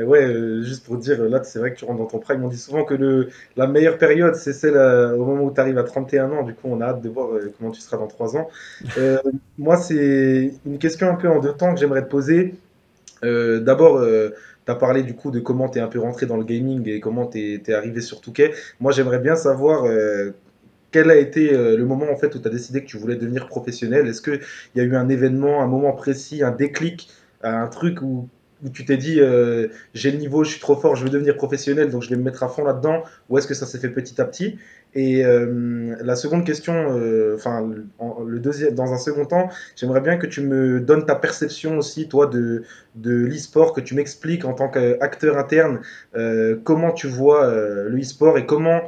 ouais, juste pour dire, là, c'est vrai que tu rentres dans ton prime. On dit souvent que la meilleure période, c'est celle au moment où tu arrives à 31 ans. Du coup, on a hâte de voir comment tu seras dans 3 ans. Euh, Moi, c'est une question un peu en 2 temps que j'aimerais te poser. D'abord, tu as parlé du coup de comment tu es un peu rentré dans le gaming et comment tu es arrivé sur Touquet. Moi, j'aimerais bien savoir quel a été le moment en fait où tu as décidé que tu voulais devenir professionnel. Est-ce qu'il y a eu un événement, un moment précis, un déclic, un truc où tu t'es dit j'ai le niveau, je suis trop fort, je veux devenir professionnel, donc je vais me mettre à fond là-dedans, ou est-ce que ça s'est fait petit à petit? Et la seconde question, enfin le deuxième, dans un second temps, j'aimerais bien que tu me donnes ta perception aussi, toi, de l'e-sport, que tu m'expliques en tant qu'acteur interne comment tu vois le e-sport et comment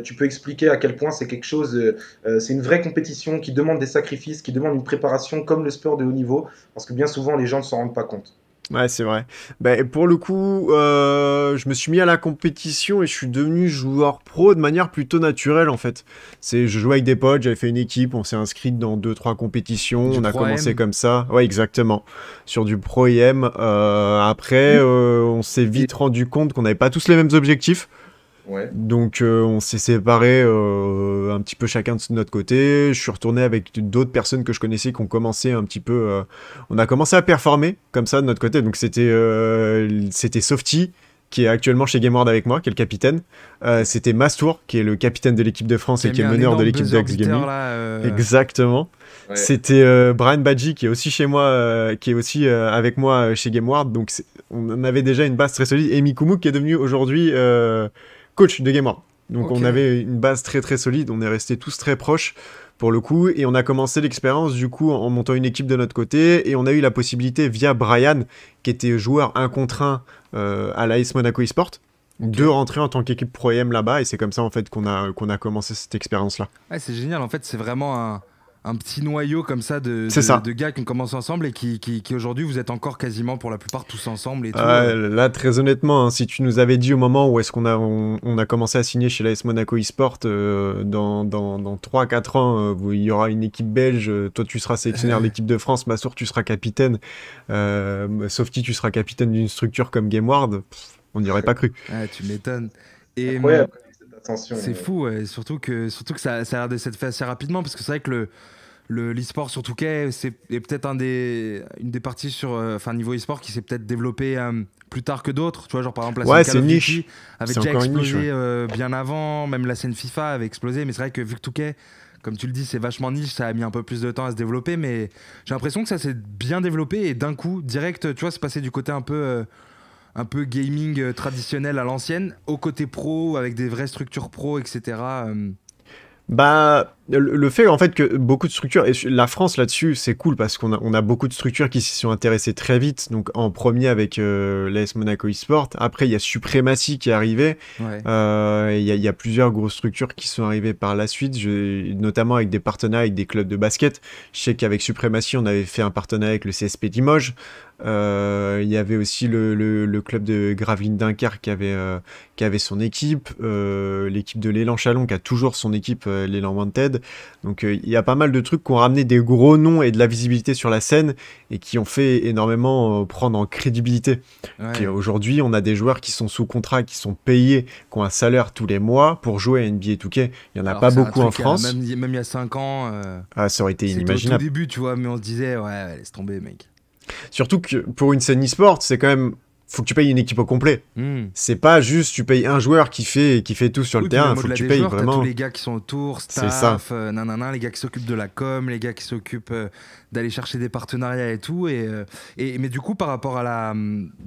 tu peux expliquer à quel point c'est quelque chose, c'est une vraie compétition qui demande des sacrifices, qui demande une préparation comme le sport de haut niveau, parce que bien souvent les gens ne s'en rendent pas compte. Ouais, c'est vrai. Bah, pour le coup, je me suis mis à la compétition et je suis devenu joueur pro de manière plutôt naturelle en fait. Je jouais avec des potes, j'avais fait une équipe, on s'est inscrit dans deux trois compétitions, Du on a Pro commencé AM? comme ça. Ouais, exactement. Sur du pro IM. Après, on s'est Et vite rendu compte qu'on n'avait pas tous les mêmes objectifs. ouais, Donc on s'est séparés un petit peu chacun de notre côté. Je suis retourné avec d'autres personnes que je connaissais qui ont commencé un petit peu... on a commencé à performer comme ça de notre côté. Donc c'était Softy qui est actuellement chez GameWorld avec moi, qui est le capitaine. C'était Mastour qui est le capitaine de l'équipe de France Qui et a qui mis est le un meneur de énorme l'équipe buzzer d'Axe beater Gaming. là. Exactement. ouais. C'était Brian Badji qui est aussi chez moi, qui est aussi avec moi chez GameWorld. Donc on en avait déjà une base très solide. Et Mikumu qui est devenu aujourd'hui coach de GameWorld. Donc Ok. on avait une base très très solide. On est restés tous très proches pour le coup. Et on a commencé l'expérience du coup en montant une équipe de notre côté. Et on a eu la possibilité via Brian, qui était joueur 1 contre 1 à l'AS Monaco eSport, de rentrer en tant qu'équipe Pro AM là-bas. Et c'est comme ça en fait qu'on a commencé cette expérience-là. Ouais, c'est génial. En fait, c'est vraiment un petit noyau comme ça C'est ça. de gars qui ont commencé ensemble et qui aujourd'hui, vous êtes encore quasiment pour la plupart tous ensemble et tout. Là, très honnêtement, hein, si tu nous avais dit au moment où est-ce qu'on a commencé à signer chez l'AS Monaco eSport, dans 3-4 ans, où il y aura une équipe belge, toi tu seras sélectionneur de l'équipe de France, Massour tu seras capitaine, Softy tu seras capitaine d'une structure comme GameWard, on n'y aurait pas cru. Ouais, tu m'étonnes. Et Incroyable cette ascension. c'est fou, ouais. Surtout que ça a l'air de s'être fait assez rapidement parce que c'est vrai que l'e-sport sur Touquet, est peut-être une des parties sur niveau e-sport qui s'est peut-être développé plus tard que d'autres. Tu vois, genre par exemple la Ouais, scène c'est Call une of niche. Duty avait C'est déjà encore une niche, explosé ouais. bien avant, même la scène FIFA avait explosé. Mais c'est vrai que vu que Touquet, comme tu le dis, c'est vachement niche, ça a mis un peu plus de temps à se développer. Mais j'ai l'impression que ça s'est bien développé et d'un coup, direct, tu vois, c'est passé du côté un peu gaming traditionnel à l'ancienne au côté pro avec des vraies structures pro, etc. Bah, le fait en fait que beaucoup de structures, et la France là-dessus, c'est cool parce qu'on a beaucoup de structures qui s'y sont intéressées très vite. Donc en premier avec l'AS Monaco eSport. Après, il y a Supremacy qui est arrivé. Ouais. Il y a plusieurs grosses structures qui sont arrivées par la suite, notamment avec des partenariats avec des clubs de basket. Je sais qu'avec Supremacy, on avait fait un partenariat avec le CSP Limoges. Il y avait aussi le club de Gravelines Dunkerque qui avait son équipe, l'équipe de l'Élan Chalon qui a toujours son équipe, l'Élan Wanted. Donc il y a pas mal de trucs qui ont ramené des gros noms et de la visibilité sur la scène et qui ont fait énormément prendre en crédibilité. Ouais. Aujourd'hui, on a des joueurs qui sont sous contrat, qui sont payés, qui ont un salaire tous les mois pour jouer à NBA 2K. Il y en a Alors pas que c'est un beaucoup en truc, France. même il y a 5 ans, Ah, ça aurait été c'était au tout inimaginable. début, tu vois, mais on se disait, ouais, laisse tomber, mec. Surtout que pour une scène e-sport, c'est quand même... Faut que tu payes une équipe au complet. Hmm. C'est pas juste tu payes un joueur qui fait tout sur le Oui, puis terrain. même Faut que au-delà tu des payes joueurs, t'as vraiment. tous les gars qui sont autour, C'est ça. staff, nanana, les gars qui s'occupent de la com, les gars qui s'occupent d'aller chercher des partenariats et tout. Mais du coup, par rapport à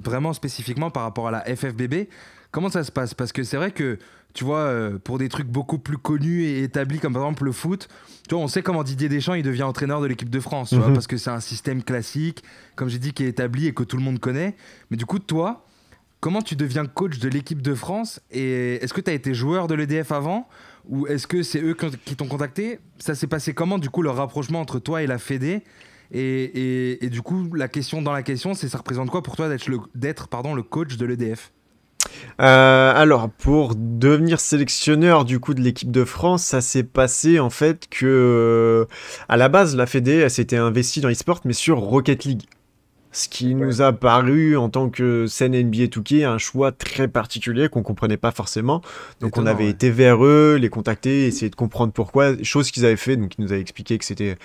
vraiment spécifiquement par rapport à la FFBB, comment ça se passe? Parce que c'est vrai que, tu vois, pour des trucs beaucoup plus connus et établis, comme par exemple le foot, tu vois, on sait comment Didier Deschamps, il devient entraîneur de l'équipe de France, tu vois, parce que c'est un système classique, comme j'ai dit, qui est établi et que tout le monde connaît. Mais du coup, toi, comment tu deviens coach de l'équipe de France? Et est-ce que tu as été joueur de l'EDF avant? Ou est-ce que c'est eux qui t'ont contacté? Ça s'est passé comment, du coup, le rapprochement entre toi et la Fédé? Et du coup, la question dans la question, c'est ça représente quoi pour toi d'être le coach de l'EDF? Alors, pour devenir sélectionneur du coup de l'équipe de France, ça s'est passé en fait que à la base, la Fédé, elle s'était investie dans l'e-sport, mais sur Rocket League. Ce qui Ouais. nous a paru en tant que scène NBA 2K un choix très particulier qu'on comprenait pas forcément. Donc on Étonnant, avait ouais. été vers eux, les contacter, essayer de comprendre pourquoi, chose qu'ils avaient fait, donc ils nous avaient expliqué que c'était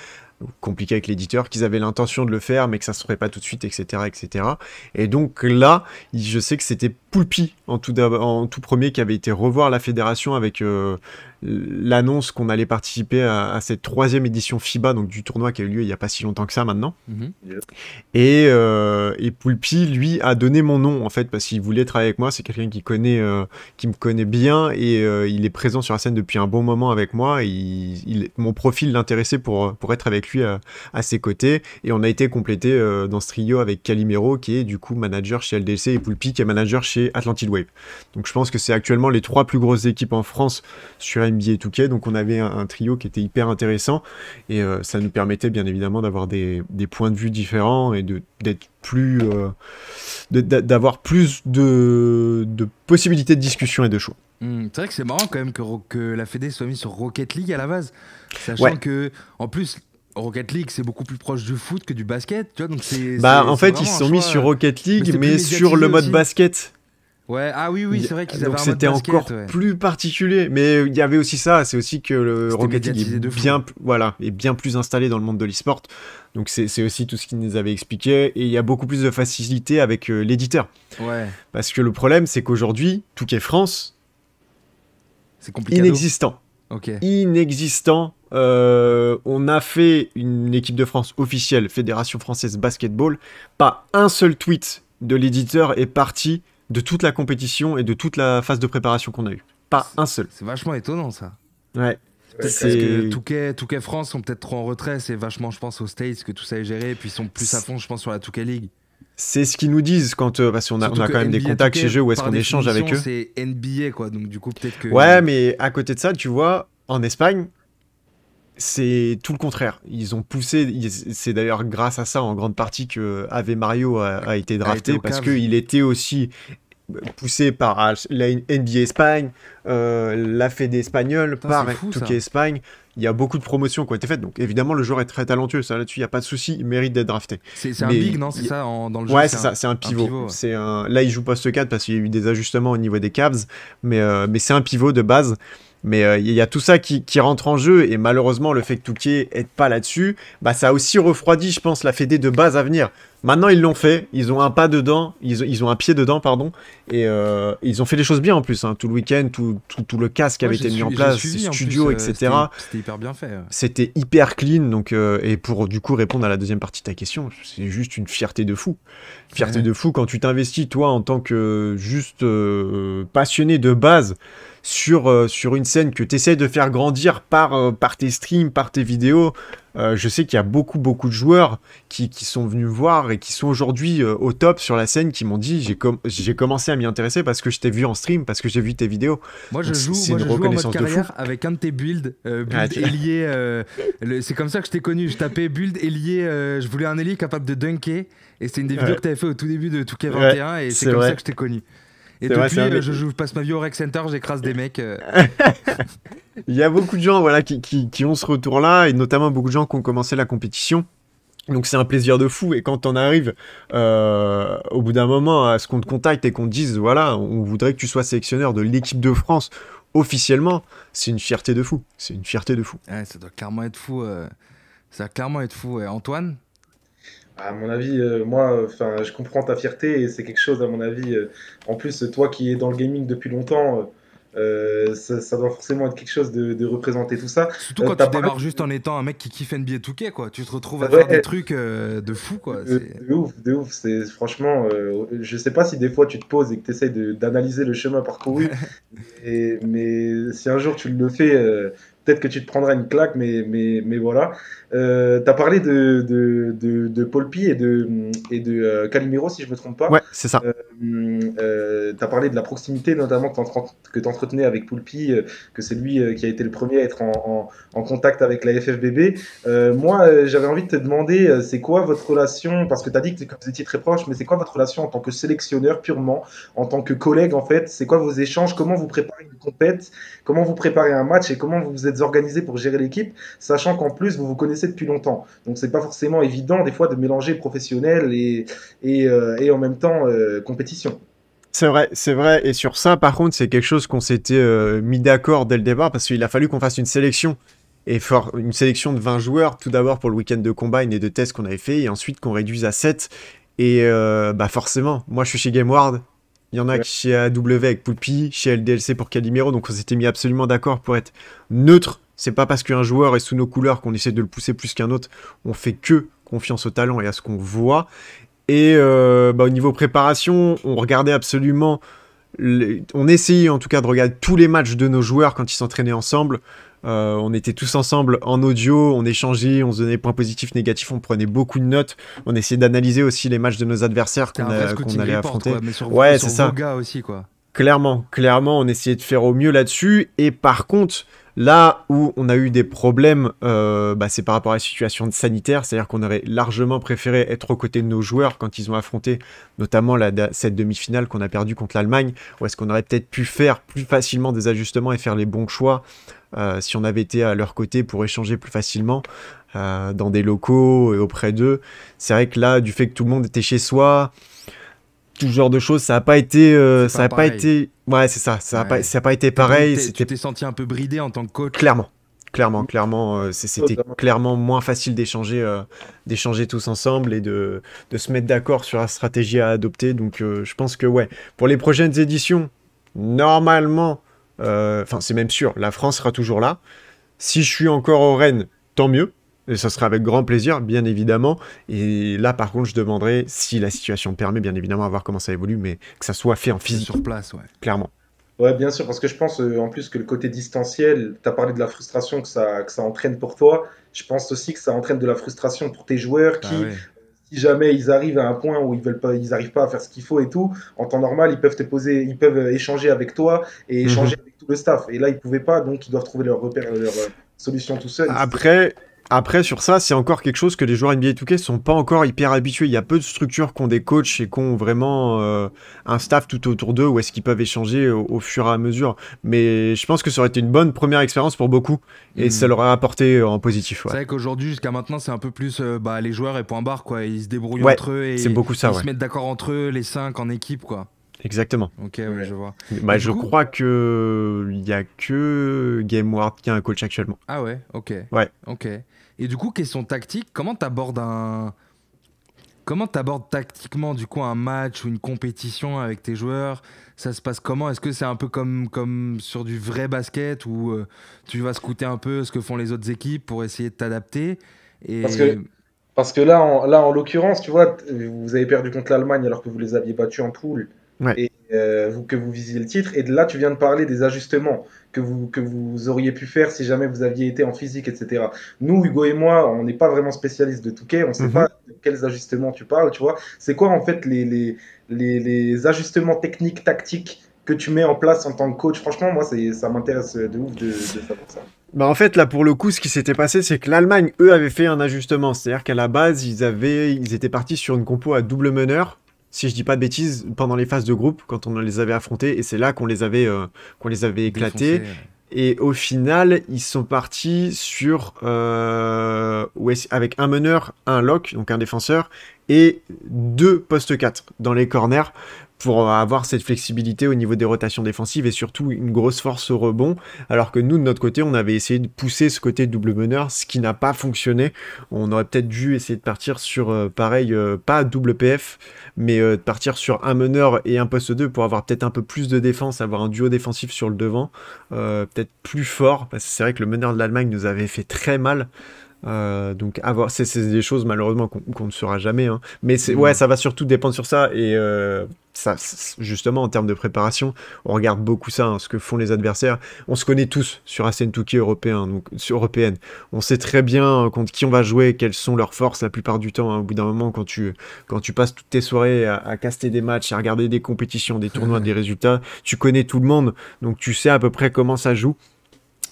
compliqué avec l'éditeur, qu'ils avaient l'intention de le faire, mais que ça se ferait pas tout de suite, etc., etc. Et donc là, je sais que c'était Poulpi en tout premier qui avait été revoir la fédération avec l'annonce qu'on allait participer à cette 3e édition FIBA, donc du tournoi qui a eu lieu il y a pas si longtemps que ça maintenant. Mhm. Et Poulpi, lui, a donné mon nom, en fait, parce qu'il voulait travailler avec moi. C'est quelqu'un qui me connaît bien, et il est présent sur la scène depuis un bon moment avec moi. Mon profil l'intéressait pour être avec avec lui à ses côtés. Et on a été complété dans ce trio avec Calimero, qui est du coup manager chez LDLC, et Poulpi, qui est manager chez Atlantid Wave. Donc je pense que c'est actuellement les 3 plus grosses équipes en France sur NBA 2K. Donc on avait un trio qui était hyper intéressant, et ça nous permettait bien évidemment d'avoir des points de vue différents et d'être plus... d'avoir plus de possibilités de discussion et de choix. C'est vrai que c'est marrant quand même que la Fédé soit mise sur Rocket League à la base, sachant que en plus Rocket League c'est beaucoup plus proche du foot que du basket, tu vois, donc en fait ils se sont mis sur Rocket League mais sur le mode aussi. basket. Ouais, ah oui, c'est vrai qu'ils avaient donc un mode basket. Donc c'était encore plus particulier, mais il y avait aussi ça, c'est aussi que le Rocket League est bien plus installé dans le monde de l'e-sport, donc c'est aussi tout ce qu'ils nous avaient expliqué, et il y a beaucoup plus de facilité avec l'éditeur. Ouais. Parce que le problème c'est qu'aujourd'hui, 2K France, c'est compliqué. Inexistant. Ok. Inexistant. On a fait une équipe de France officielle, Fédération Française Basketball. Pas un seul tweet de l'éditeur est parti de toute la compétition et de toute la phase de préparation qu'on a eue. Pas un seul. C'est vachement étonnant ça. Ouais. Parce que 2K France sont peut-être trop en retrait, c'est vachement, je pense, aux States que tout ça est géré, et puis ils sont plus à fond, je pense, sur la 2K League. C'est ce qu'ils nous disent quand parce qu'on a quand même des contacts chez eux où est-ce qu'on échange avec eux. C'est NBA quoi, donc du coup peut-être que. Ouais, mais à côté de ça, tu vois, en Espagne, c'est tout le contraire. Ils ont poussé, c'est d'ailleurs grâce à ça en grande partie que Ave Mario a été drafté, parce qu'il était aussi poussé par la NBA Espagne, la Fédé espagnole, par 2K Espagne. Il y a beaucoup de promotions qui ont été faites, donc évidemment le joueur est très talentueux, ça là-dessus il n'y a pas de souci, il mérite d'être drafté. C'est un big, non? C'est ça dans le jeu? Ouais, c'est ça, c'est un pivot. Ouais. Là il joue poste 4 parce qu'il y a eu des ajustements au niveau des Cavs, mais c'est un pivot de base. Mais il y a tout ça qui rentre en jeu, et malheureusement le fait que Touquet n'aide pas là-dessus, ça a aussi refroidi, je pense, la Fédé de base à venir. Maintenant ils l'ont fait, ils ont un pas dedans, ils ont un pied dedans, pardon, et ils ont fait les choses bien en plus, hein. Tout le week-end, tout le casque avait été mis en place, les studios, etc. C'était hyper bien fait. C'était hyper clean, donc, et pour du coup répondre à la deuxième partie de ta question, c'est juste une fierté de fou. Fierté de fou quand tu t'investis, toi, en tant que juste passionné de base, sur une scène que tu essaies de faire grandir par tes streams, par tes vidéos. Je sais qu'il y a beaucoup de joueurs qui sont venus voir et qui sont aujourd'hui au top sur la scène, qui m'ont dit j'ai commencé à m'y intéresser parce que je t'ai vu en stream, parce que j'ai vu tes vidéos. Moi je joue en mode carrière avec un de tes builds ailier. C'est comme ça que je t'ai connu. Je tapais build ailier, je voulais un ailier capable de dunker, et c'était une des vidéos que tu avais fait au tout début de 2K21, et c'est comme ça que je t'ai connu. Et depuis, je passe ma vie au Rec Center, j'écrase des mecs. Il y a beaucoup de gens qui ont ce retour-là, et notamment beaucoup de gens qui ont commencé la compétition. Donc c'est un plaisir de fou, et quand on arrive au bout d'un moment à ce qu'on te contacte et qu'on te dise voilà, on voudrait que tu sois sélectionneur de l'équipe de France officiellement, c'est une fierté de fou. C'est une fierté de fou. Ouais, ça doit clairement être fou. Ça doit clairement être fou. Antoine ? À mon avis, moi, je comprends ta fierté, et c'est quelque chose, à mon avis. En plus, toi qui es dans le gaming depuis longtemps, ça doit forcément être quelque chose de représenter tout ça. Surtout quand tu démarres juste en étant un mec qui kiffe NBA 2K, quoi. Tu te retrouves à faire des trucs de fou, quoi. De ouf. C'est, franchement, je sais pas si des fois tu te poses et que tu essayes d'analyser le chemin parcouru, mais si un jour tu le fais, peut-être que tu te prendras une claque, mais voilà. T'as parlé de Poulpi et de Calimero, si je me trompe pas. Ouais, c'est ça. T'as parlé de la proximité, notamment que tu entretenais avec Poulpi, que c'est lui qui a été le premier à être en contact avec la FFBB. Moi, j'avais envie de te demander, c'est quoi votre relation, parce que tu as dit que vous étiez très proches, mais c'est quoi votre relation en tant que sélectionneur purement, en tant que collègue en fait? C'est quoi vos échanges? Comment vous préparez une compète? Comment vous préparez un match, et comment vous vous êtes organisé pour gérer l'équipe, sachant qu'en plus vous vous connaissez depuis longtemps. Donc c'est pas forcément évident des fois de mélanger professionnel et en même temps compétition. C'est vrai. Et sur ça, par contre, c'est quelque chose qu'on s'était mis d'accord dès le départ, parce qu'il a fallu qu'on fasse une sélection. Et une sélection de 20 joueurs, tout d'abord pour le week-end de combine et de tests qu'on avait fait, et ensuite qu'on réduise à 7. Et forcément, moi je suis chez GameWard, il y en a qui chez AW avec Poulpi, chez LDLC pour Calimero, donc on s'était mis absolument d'accord pour être neutre. C'est pas parce qu'un joueur est sous nos couleurs qu'on essaie de le pousser plus qu'un autre, on fait que confiance au talent et à ce qu'on voit. Et au niveau préparation, on regardait absolument On essayait en tout cas de regarder tous les matchs de nos joueurs quand ils s'entraînaient ensemble. On était tous ensemble en audio, on échangeait, on se donnait points positifs, négatifs, on prenait beaucoup de notes. On essayait d'analyser aussi les matchs de nos adversaires qu'on allait affronter. Quoi, mais sur c'est sur ça. Vos gars aussi, quoi. Clairement, on essayait de faire au mieux là-dessus. Et par contre, là où on a eu des problèmes, c'est par rapport à la situation sanitaire. C'est-à-dire qu'on aurait largement préféré être aux côtés de nos joueurs quand ils ont affronté notamment cette demi-finale qu'on a perdue contre l'Allemagne. Où est-ce qu'on aurait peut-être pu faire plus facilement des ajustements et faire les bons choix si on avait été à leur côté pour échanger plus facilement dans des locaux et auprès d'eux. C'est vrai que là, du fait que tout le monde était chez soi... tout ce genre de choses, ça n'a pas été ouais, c'est ça, ça a pas été pareil. Tu t'es senti un peu bridé en tant que coach? Clairement, c'était clairement moins facile d'échanger tous ensemble et de se mettre d'accord sur la stratégie à adopter. Donc je pense que ouais, pour les prochaines éditions, normalement, c'est même sûr, la France sera toujours là. Si je suis encore au Rennes, tant mieux. Et ça sera avec grand plaisir, bien évidemment. Et là, par contre, je demanderai, si la situation le permet, bien évidemment, à voir comment ça évolue, mais que ça soit fait en physique. Sur place, ouais. Clairement. Ouais, bien sûr, parce que je pense en plus que le côté distanciel, tu as parlé de la frustration que ça entraîne pour toi. Je pense aussi que ça entraîne de la frustration pour tes joueurs qui, ouais. Si jamais ils arrivent à un point où ils n'arrivent pas à faire ce qu'il faut et tout, en temps normal, ils peuvent échanger avec toi et échanger avec tout le staff. Et là, ils pouvaient pas, donc ils doivent trouver leur repère, leur solution tout seuls. Après, sur ça, c'est encore quelque chose que les joueurs NBA 2K sont pas encore hyper habitués. Il y a peu de structures qui ont des coachs et qui ont vraiment un staff tout autour d'eux où est-ce qu'ils peuvent échanger au fur et à mesure. Mais je pense que ça aurait été une bonne première expérience pour beaucoup et ça leur a apporté en positif. Ouais. C'est vrai qu'aujourd'hui, jusqu'à maintenant, c'est un peu plus les joueurs et point barre, quoi. Ils se débrouillent entre eux et c'est beaucoup ça, ils se mettent d'accord entre eux, les 5 en équipe, quoi. Exactement. Ok, ouais, je vois. Je crois qu'il n'y a que GameWard qui a un coach actuellement. Ah ouais, ok. Ouais. Ok. Et du coup, question tactique, comment t'abordes tactiquement du coup un match ou une compétition avec tes joueurs? Ça se passe comment? Est-ce que c'est un peu comme sur du vrai basket où tu vas scouter un peu ce que font les autres équipes pour essayer de t'adapter Parce que là, en l'occurrence, tu vois, vous avez perdu contre l'Allemagne alors que vous les aviez battus en poule et que vous visiez le titre. Et là, tu viens de parler des ajustements que vous auriez pu faire si jamais vous aviez été en physique, etc. Nous, Hugo et moi, on n'est pas vraiment spécialistes de Touquet, on ne sait pas de quels ajustements tu parles, tu vois. C'est quoi en fait les ajustements techniques, tactiques que tu mets en place en tant que coach? Franchement, moi, ça m'intéresse de ouf de savoir ça. En fait, là, pour le coup, ce qui s'était passé, c'est que l'Allemagne, eux, avaient fait un ajustement. C'est-à-dire qu'à la base, ils étaient partis sur une compo à double meneur, si je dis pas de bêtises, pendant les phases de groupe, quand on les avait affrontés, et c'est là qu'on les avait éclatés. défoncés. Et au final, ils sont partis sur avec un meneur, un lock, donc un défenseur, et 2 postes 4 dans les corners pour avoir cette flexibilité au niveau des rotations défensives et surtout une grosse force au rebond. Alors que nous, de notre côté, on avait essayé de pousser ce côté double meneur, ce qui n'a pas fonctionné. On aurait peut-être dû essayer de partir sur, pas double PF, mais de partir sur un meneur et un poste 2 pour avoir peut-être un peu plus de défense, avoir un duo défensif sur le devant, peut-être plus fort, parce que c'est vrai que le meneur de l'Allemagne nous avait fait très mal. Donc c'est des choses malheureusement qu'on ne saura jamais, hein. Mais ça va surtout dépendre sur ça et ça, justement en termes de préparation on regarde beaucoup ça, hein, ce que font les adversaires. On se connaît tous sur la scène Touquet européenne, on sait très bien contre qui on va jouer, quelles sont leurs forces la plupart du temps, hein. Au bout d'un moment quand tu passes toutes tes soirées à caster des matchs, à regarder des compétitions, des tournois, des résultats, tu connais tout le monde, donc tu sais à peu près comment ça joue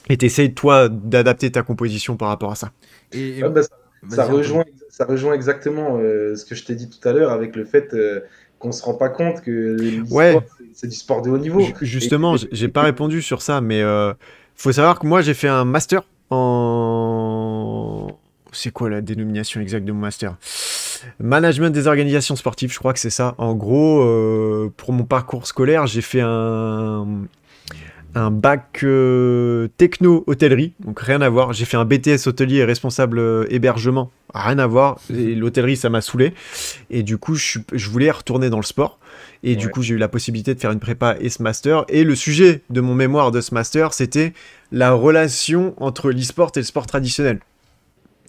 et t'essayes toi d'adapter ta composition par rapport à ça. Ça rejoint exactement ce que je t'ai dit tout à l'heure avec le fait qu'on se rend pas compte que l'e-sport, c'est du sport de haut niveau. Justement, j'ai pas répondu sur ça, mais faut savoir que moi j'ai fait un master en... C'est quoi la dénomination exacte de mon master? Management des organisations sportives, je crois que c'est ça. En gros, pour mon parcours scolaire, j'ai fait un bac techno-hôtellerie, donc rien à voir. J'ai fait un BTS hôtelier et responsable hébergement, rien à voir. Et l'hôtellerie, ça m'a saoulé. Et du coup, je voulais retourner dans le sport. Et du coup, j'ai eu la possibilité de faire une prépa et ce master. Et le sujet de mon mémoire de ce master, c'était la relation entre l'e-sport et le sport traditionnel.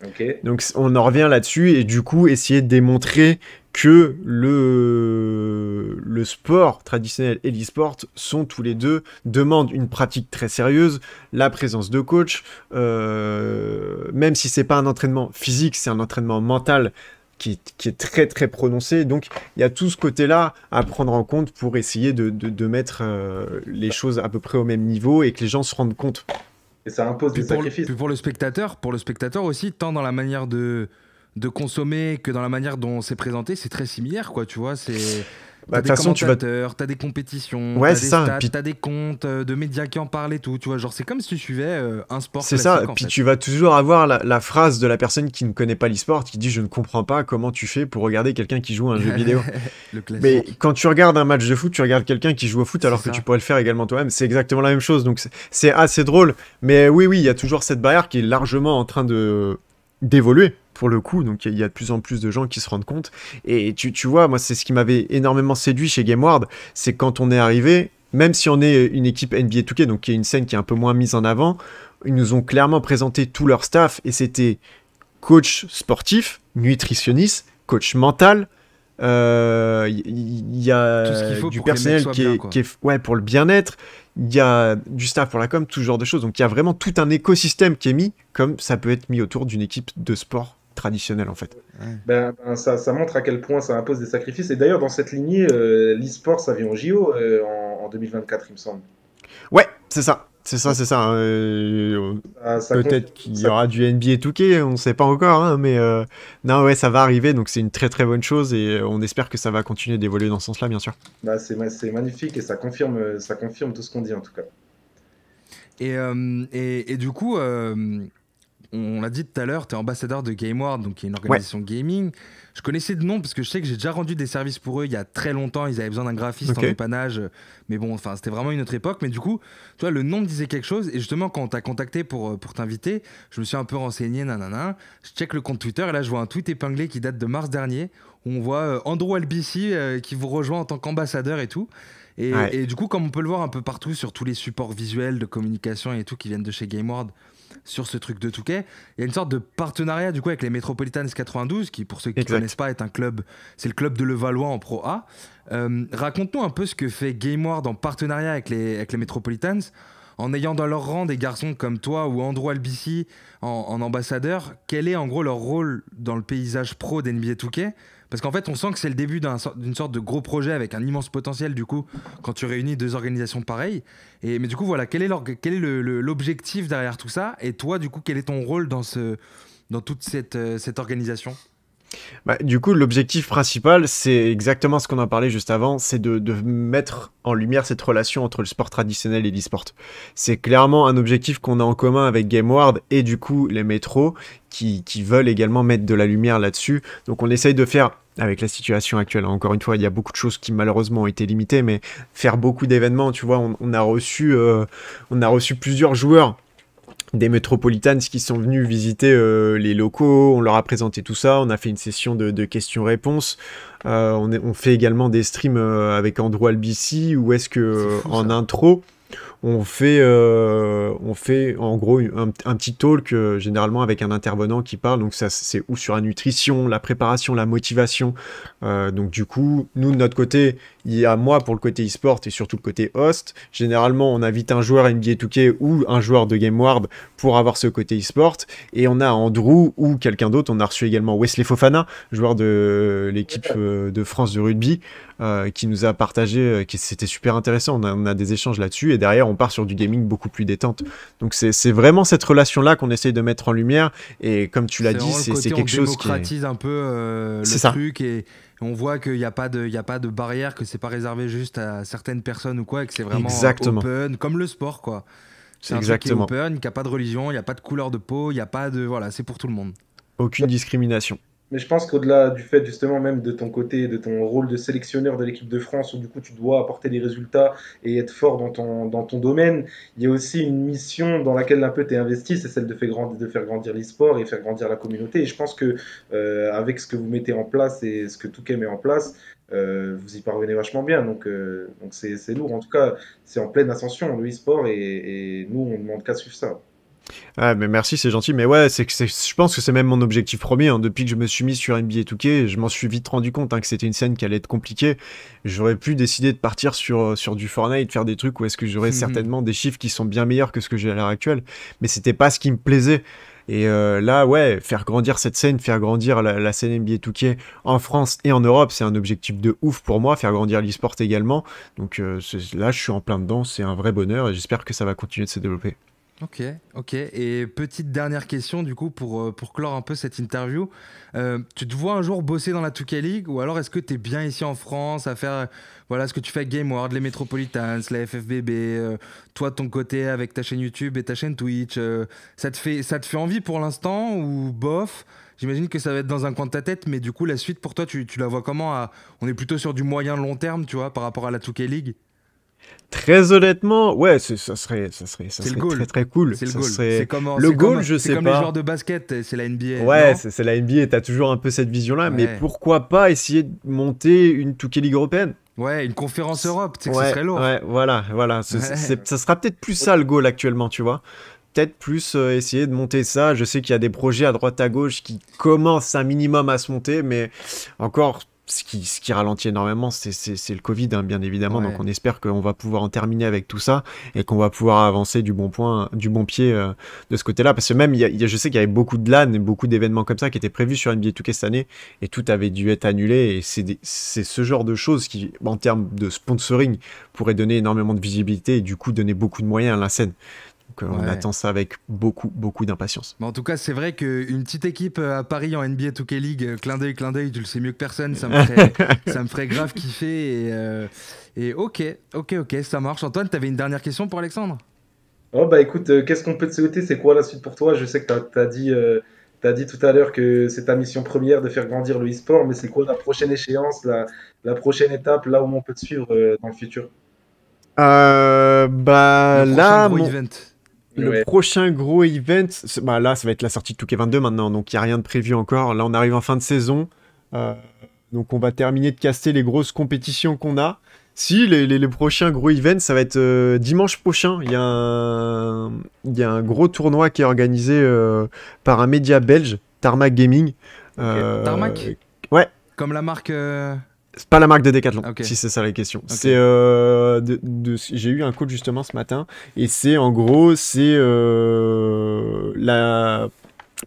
Ok. Donc on en revient là-dessus et du coup essayer de démontrer que le sport traditionnel et l'e-sport sont tous les deux, demandent une pratique très sérieuse, la présence de coach, même si c'est pas un entraînement physique, c'est un entraînement mental qui est très très prononcé. Donc il y a tout ce côté-là à prendre en compte pour essayer de mettre les choses à peu près au même niveau et que les gens se rendent compte. Et ça impose des sacrifices. Puis pour le spectateur aussi, tant dans la manière de consommer que dans la manière dont c'est présenté, c'est très similaire, quoi, tu vois. Bah, T'as de toute des façon, tu vas... commentateurs, t'as des compétitions, Ouais, t'as c'est des ça. stats, Puis t'as des comptes de médias qui en parlent et tout, tu vois. Genre, c'est comme si tu suivais un sport c'est ça, classique, en puis fait. tu vas toujours avoir la phrase de la personne qui ne connaît pas l'e-sport, qui dit je ne comprends pas comment tu fais pour regarder quelqu'un qui joue à un jeu vidéo. Le Mais classique, quand tu regardes un match de foot, tu regardes quelqu'un qui joue au foot c'est alors que tu ça. pourrais le faire également toi-même, c'est exactement la même chose, donc c'est assez drôle. Mais oui, oui, il y a toujours cette barrière qui est largement en train d'évoluer. Pour le coup, donc il y a de plus en plus de gens qui se rendent compte. Et tu vois, moi, c'est ce qui m'avait énormément séduit chez GameWard, c'est quand on est arrivé, même si on est une équipe NBA 2K, donc qui est une scène qui est un peu moins mise en avant, ils nous ont clairement présenté tout leur staff et c'était coach sportif, nutritionniste, coach mental. Il y Tout ce qu'il a faut du pour que les mecs personnel soient bien, quoi. qui est ouais, pour le bien-être. Il y a du staff pour la com, tout ce genre de choses. Donc il y a vraiment tout un écosystème qui est mis, comme ça peut être mis autour d'une équipe de sport traditionnelle en fait. Ouais. Ça montre à quel point ça impose des sacrifices. Et d'ailleurs, dans cette lignée, l'e-sport, ça vient au JO en 2024, il me semble. Ouais, c'est ça. C'est ça, Donc, c'est ça. ça confirme, Peut-être qu'il y ça, aura du NBA 2K, on ne sait pas encore, hein, mais non, ouais, ça va arriver, donc c'est une très très bonne chose et on espère que ça va continuer d'évoluer dans ce sens-là, bien sûr. c'est magnifique et ça confirme tout ce qu'on dit en tout cas. Et du coup, on l'a dit tout à l'heure, tu es ambassadeur de GameWard, donc qui est une Ouais, organisation gaming. Je connaissais de nom parce que je sais que j'ai déjà rendu des services pour eux il y a très longtemps. Ils avaient besoin d'un graphiste en ok. dépannage. Mais bon, enfin, c'était vraiment une autre époque. Mais du coup, tu vois, le nom me disait quelque chose. Et justement, quand on t'a contacté pour t'inviter, je me suis un peu renseigné, nanana. Je check le compte Twitter et là, je vois un tweet épinglé qui date de mars dernier où on voit Andrew Albici qui vous rejoint en tant qu'ambassadeur et tout. Ouais, Et du coup, comme on peut le voir un peu partout sur tous les supports visuels de communication et tout qui viennent de chez GameWard, sur ce truc de Touquet. Il y a une sorte de partenariat du coup avec les Metropolitans 92, qui pour ceux qui ne connaissent exact. pas est un club, c'est le club de Levallois en Pro A. Raconte-nous un peu ce que fait GameWard en partenariat avec les Metropolitans, en ayant dans leur rang des garçons comme toi ou Andrew Albici en ambassadeur. Quel est en gros leur rôle dans le paysage pro d'NBA Touquet? Parce qu'en fait, on sent que c'est le début d'une sorte de gros projet avec un immense potentiel, du coup, quand tu réunis deux organisations pareilles. Mais du coup, voilà, quel est l'objectif derrière tout ça? Et toi, du coup, quel est ton rôle dans toute cette organisation? Bah, du coup, l'objectif principal, c'est exactement ce qu'on en parlait juste avant, c'est de mettre en lumière cette relation entre le sport traditionnel et l'e-sport. C'est clairement un objectif qu'on a en commun avec GameWard et du coup les métros qui veulent également mettre de la lumière là-dessus. Donc on essaye de faire, avec la situation actuelle, encore une fois, il y a beaucoup de choses qui malheureusement ont été limitées, mais faire beaucoup d'événements, tu vois, on a reçu plusieurs joueurs des Metropolitans qui sont venus visiter les locaux, on leur a présenté tout ça, on a fait une session de questions-réponses, on fait également des streams avec Andrew Albici, où est-ce que C'est fou en ça. intro, on fait en gros un petit talk généralement avec un intervenant qui parle, donc ça c'est ou sur la nutrition, la préparation, la motivation. Donc du coup, nous de notre côté, il y a moi pour le côté e-sport et surtout le côté host. Généralement, on invite un joueur NBA 2K ou un joueur de GameWard pour avoir ce côté e-sport. Et on a Andrew ou quelqu'un d'autre. On a reçu également Wesley Fofana, joueur de l'équipe de France de rugby, qui nous a partagé, c'était super intéressant. On a des échanges là-dessus. Et derrière, on part sur du gaming beaucoup plus détente. Donc c'est vraiment cette relation-là qu'on essaye de mettre en lumière. Et comme tu l'as C'est dit, vraiment le c'est côté, on quelque chose qui est... démocratise un peu C'est le ça, truc et on voit qu'il n'y a pas il y a pas de barrière, que c'est pas réservé juste à certaines personnes ou quoi, et que c'est vraiment exactement. open, comme le sport, quoi. C'est un truc qui est Exactement. open, qui a pas de religion, il n'y a pas de couleur de peau, il n'y a pas de... Voilà, c'est pour tout le monde. Aucune discrimination. Mais je pense qu'au-delà du fait justement même de ton côté, de ton rôle de sélectionneur de l'équipe de France, où du coup tu dois apporter des résultats et être fort dans ton domaine, il y a aussi une mission dans laquelle un peu tu es investi, c'est celle de faire grandir l'e-sport et faire grandir la communauté. Et je pense que avec ce que vous mettez en place et ce que Touquet met en place, vous y parvenez vachement bien. Donc c'est lourd. En tout cas, c'est en pleine ascension le e-sport et nous on ne demande qu'à suivre ça. Ah, mais merci, c'est gentil. Mais ouais, je pense que c'est même mon objectif premier, hein. Depuis que je me suis mis sur NBA 2K, je m'en suis vite rendu compte, hein, que c'était une scène qui allait être compliquée. J'aurais pu décider de partir sur du Fortnite, faire des trucs où est-ce que j'aurais certainement des chiffres qui sont bien meilleurs que ce que j'ai à l'heure actuelle. Mais c'était pas ce qui me plaisait. Et là, ouais, faire grandir cette scène, faire grandir la scène NBA 2K en France et en Europe, c'est un objectif de ouf pour moi. Faire grandir l'e-sport également. Donc là, je suis en plein dedans. C'est un vrai bonheur et j'espère que ça va continuer de se développer. Ok, ok. Et petite dernière question, du coup, pour clore un peu cette interview. Tu te vois un jour bosser dans la 2K League ou alors est-ce que tu es bien ici en France à faire voilà, ce que tu fais avec Game World, les Metropolitans, la FFBB, toi de ton côté avec ta chaîne YouTube et ta chaîne Twitch, ça te fait envie pour l'instant ou bof? J'imagine que ça va être dans un coin de ta tête, mais du coup, la suite pour toi, tu la vois comment On est plutôt sur du moyen long terme, tu vois, par rapport à la 2K League. Très honnêtement, ouais, ça C'est le serait très goal. très cool. C'est le Ça goal. serait le goal, je C'est sais comme les joueurs pas. de basket, c'est la NBA, Ouais, non? c'est la NBA, t'as toujours un peu cette vision-là, mais Ouais. pourquoi pas essayer de monter une 2K League européenne? Ouais, une conférence Europe, tu sais que ce Ouais, serait lourd. ouais, voilà. Ouais. Ça sera peut-être plus ça le goal actuellement, tu vois. Peut-être plus essayer de monter ça. Je sais qu'il y a des projets à droite à gauche qui commencent un minimum à se monter, mais encore, ce qui ralentit énormément, c'est le Covid, hein, bien évidemment. Donc Ouais. on espère qu'on va pouvoir en terminer avec tout ça et qu'on va pouvoir avancer du bon point, du bon pied de ce côté-là. Parce que même, je sais qu'il y avait beaucoup de LAN et beaucoup d'événements comme ça qui étaient prévus sur NBA 2K cette année et tout avait dû être annulé. Et c'est ce genre de choses qui, en termes de sponsoring, pourrait donner énormément de visibilité et du coup donner beaucoup de moyens à la scène. Donc on Ouais. attend ça avec beaucoup, beaucoup d'impatience. Mais en tout cas, c'est vrai qu'une petite équipe à Paris en NBA 2K League, clin d'œil, tu le sais mieux que personne, ça me ferait grave kiffer. Et ok, ça marche. Antoine, t'avais une dernière question pour Alexandre? Oh bah écoute, qu'est-ce qu'on peut te souhaiter? C'est quoi la suite pour toi? Je sais que t'as dit tout à l'heure que c'est ta mission première de faire grandir le e-sport, mais c'est quoi la prochaine échéance, la prochaine étape, là où on peut te suivre dans le futur? Bah Le prochain là, gros event. le Ouais. prochain gros event, bah là, ça va être la sortie de 2K22 maintenant, donc il n'y a rien de prévu encore. Là, on arrive en fin de saison, euh, donc on va terminer de caster les grosses compétitions qu'on a. Si, les prochains gros events, ça va être dimanche prochain. Il y a un gros tournoi qui est organisé par un média belge, Tarmac Gaming. Ok. Euh, Tarmac? ouais, Comme la marque. c'est pas la marque de Decathlon, Ok. si c'est ça la question. Ok. C'est j'ai eu un call justement ce matin et c'est en gros la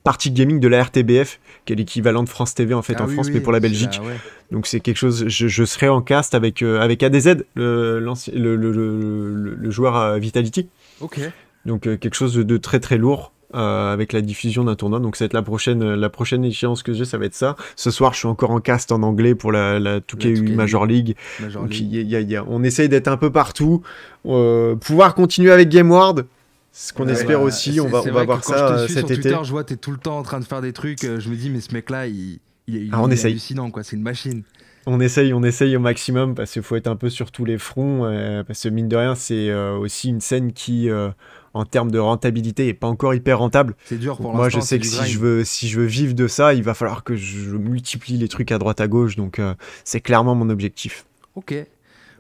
partie gaming de la RTBF qui est l'équivalent de France TV en fait Ah en oui, France mais oui, pour la c'est Belgique. là, ouais. Donc c'est quelque chose. Je serai en cast avec ADZ, le joueur Vitality. Ok. Donc quelque chose de très très lourd. Avec la diffusion d'un tournoi, donc ça va être la prochaine échéance que j'ai, ça va être ça. Ce soir, je suis encore en cast en anglais pour la 2K Major League. Major Donc League. on essaye d'être un peu partout, pouvoir continuer avec GameWard, ce qu'on Ouais. espère Bah, aussi. On va c'est vrai voir que quand ça je te suis cet sur été. Twitter, je vois t'es tout le temps en train de faire des trucs. Je me dis, mais ce mec-là, Ah, on il est essaye. hallucinant, quoi. C'est une machine. On essaye au maximum parce qu'il faut être un peu sur tous les fronts. Parce que mine de rien, c'est aussi une scène qui, en termes de rentabilité, est pas encore hyper rentable. C'est dur Donc pour moi, je l'instant, c'est sais que du si je grind. veux, si je veux vivre de ça, il va falloir que je multiplie les trucs à droite à gauche. Donc c'est clairement mon objectif. Ok.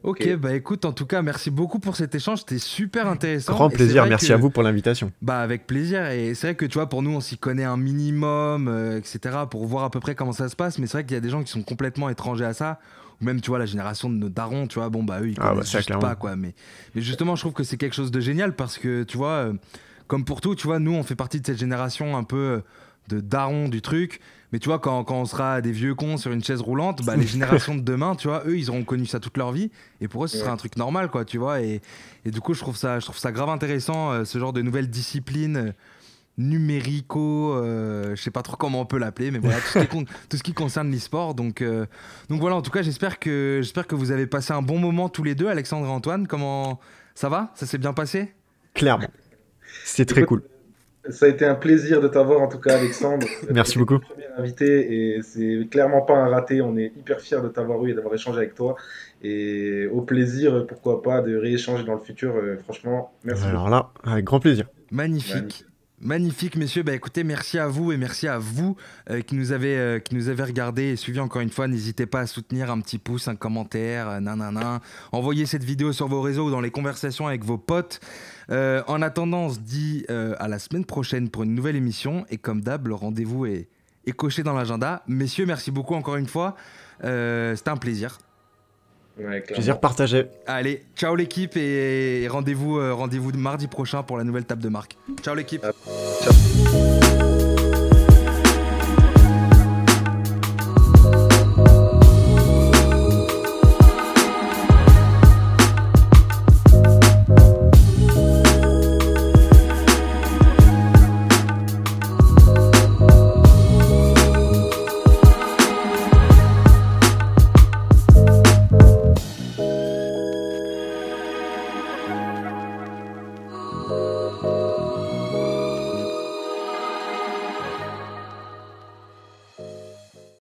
Ok, Ok. bah écoute, en tout cas, merci beaucoup pour cet échange. C'était super intéressant. Grand Et c'est plaisir. vrai Merci à que, vous pour l'invitation. bah, avec plaisir. Et c'est vrai que, tu vois, pour nous, on s'y connaît un minimum, etc., pour voir à peu près comment ça se passe. Mais c'est vrai qu'il y a des gens qui sont complètement étrangers à ça. Ou même, tu vois, la génération de nos darons, tu vois, bon, bah, eux, ils Ah bah connaissent ça, juste clairement. pas, quoi. Mais justement, je trouve que c'est quelque chose de génial parce que, tu vois, comme pour tout, tu vois, nous, on fait partie de cette génération un peu de darons du truc. Mais tu vois, quand on sera des vieux cons sur une chaise roulante, bah, les générations de demain, tu vois, eux, ils auront connu ça toute leur vie. Et pour eux, ce sera Ouais. un truc normal, quoi, tu vois. Et du coup, je trouve ça grave intéressant, ce genre de nouvelles disciplines numérico, je sais pas trop comment on peut l'appeler, mais voilà, tout ce qui concerne l'e-sport. Donc voilà, en tout cas, j'espère que vous avez passé un bon moment tous les deux, Alexandre et Antoine. Comment ça va? Ça s'est bien passé? Clairement. C'était très Écoute, cool. ça a été un plaisir de t'avoir en tout cas, Alexandre. Merci C'était beaucoup. notre premier invité et c'est clairement pas un raté. On est hyper fiers de t'avoir eu et d'avoir échangé avec toi. Et au plaisir, pourquoi pas, de rééchanger dans le futur. Franchement, merci beaucoup. Alors là, avec grand plaisir. Magnifique. Magnifique. Magnifique, messieurs. Bah, écoutez, merci à vous et merci à vous qui nous avez regardé et suivi encore une fois. N'hésitez pas à soutenir un petit pouce, un commentaire, nanana. Envoyez cette vidéo sur vos réseaux ou dans les conversations avec vos potes. En attendant, on se dit à la semaine prochaine pour une nouvelle émission. Et comme d'hab, le rendez-vous est coché dans l'agenda. Messieurs, merci beaucoup encore une fois. C'était un plaisir. Ouais, Plaisir partagé. Allez, ciao l'équipe et rendez-vous mardi prochain pour la nouvelle table de marque. Ciao l'équipe. Ciao.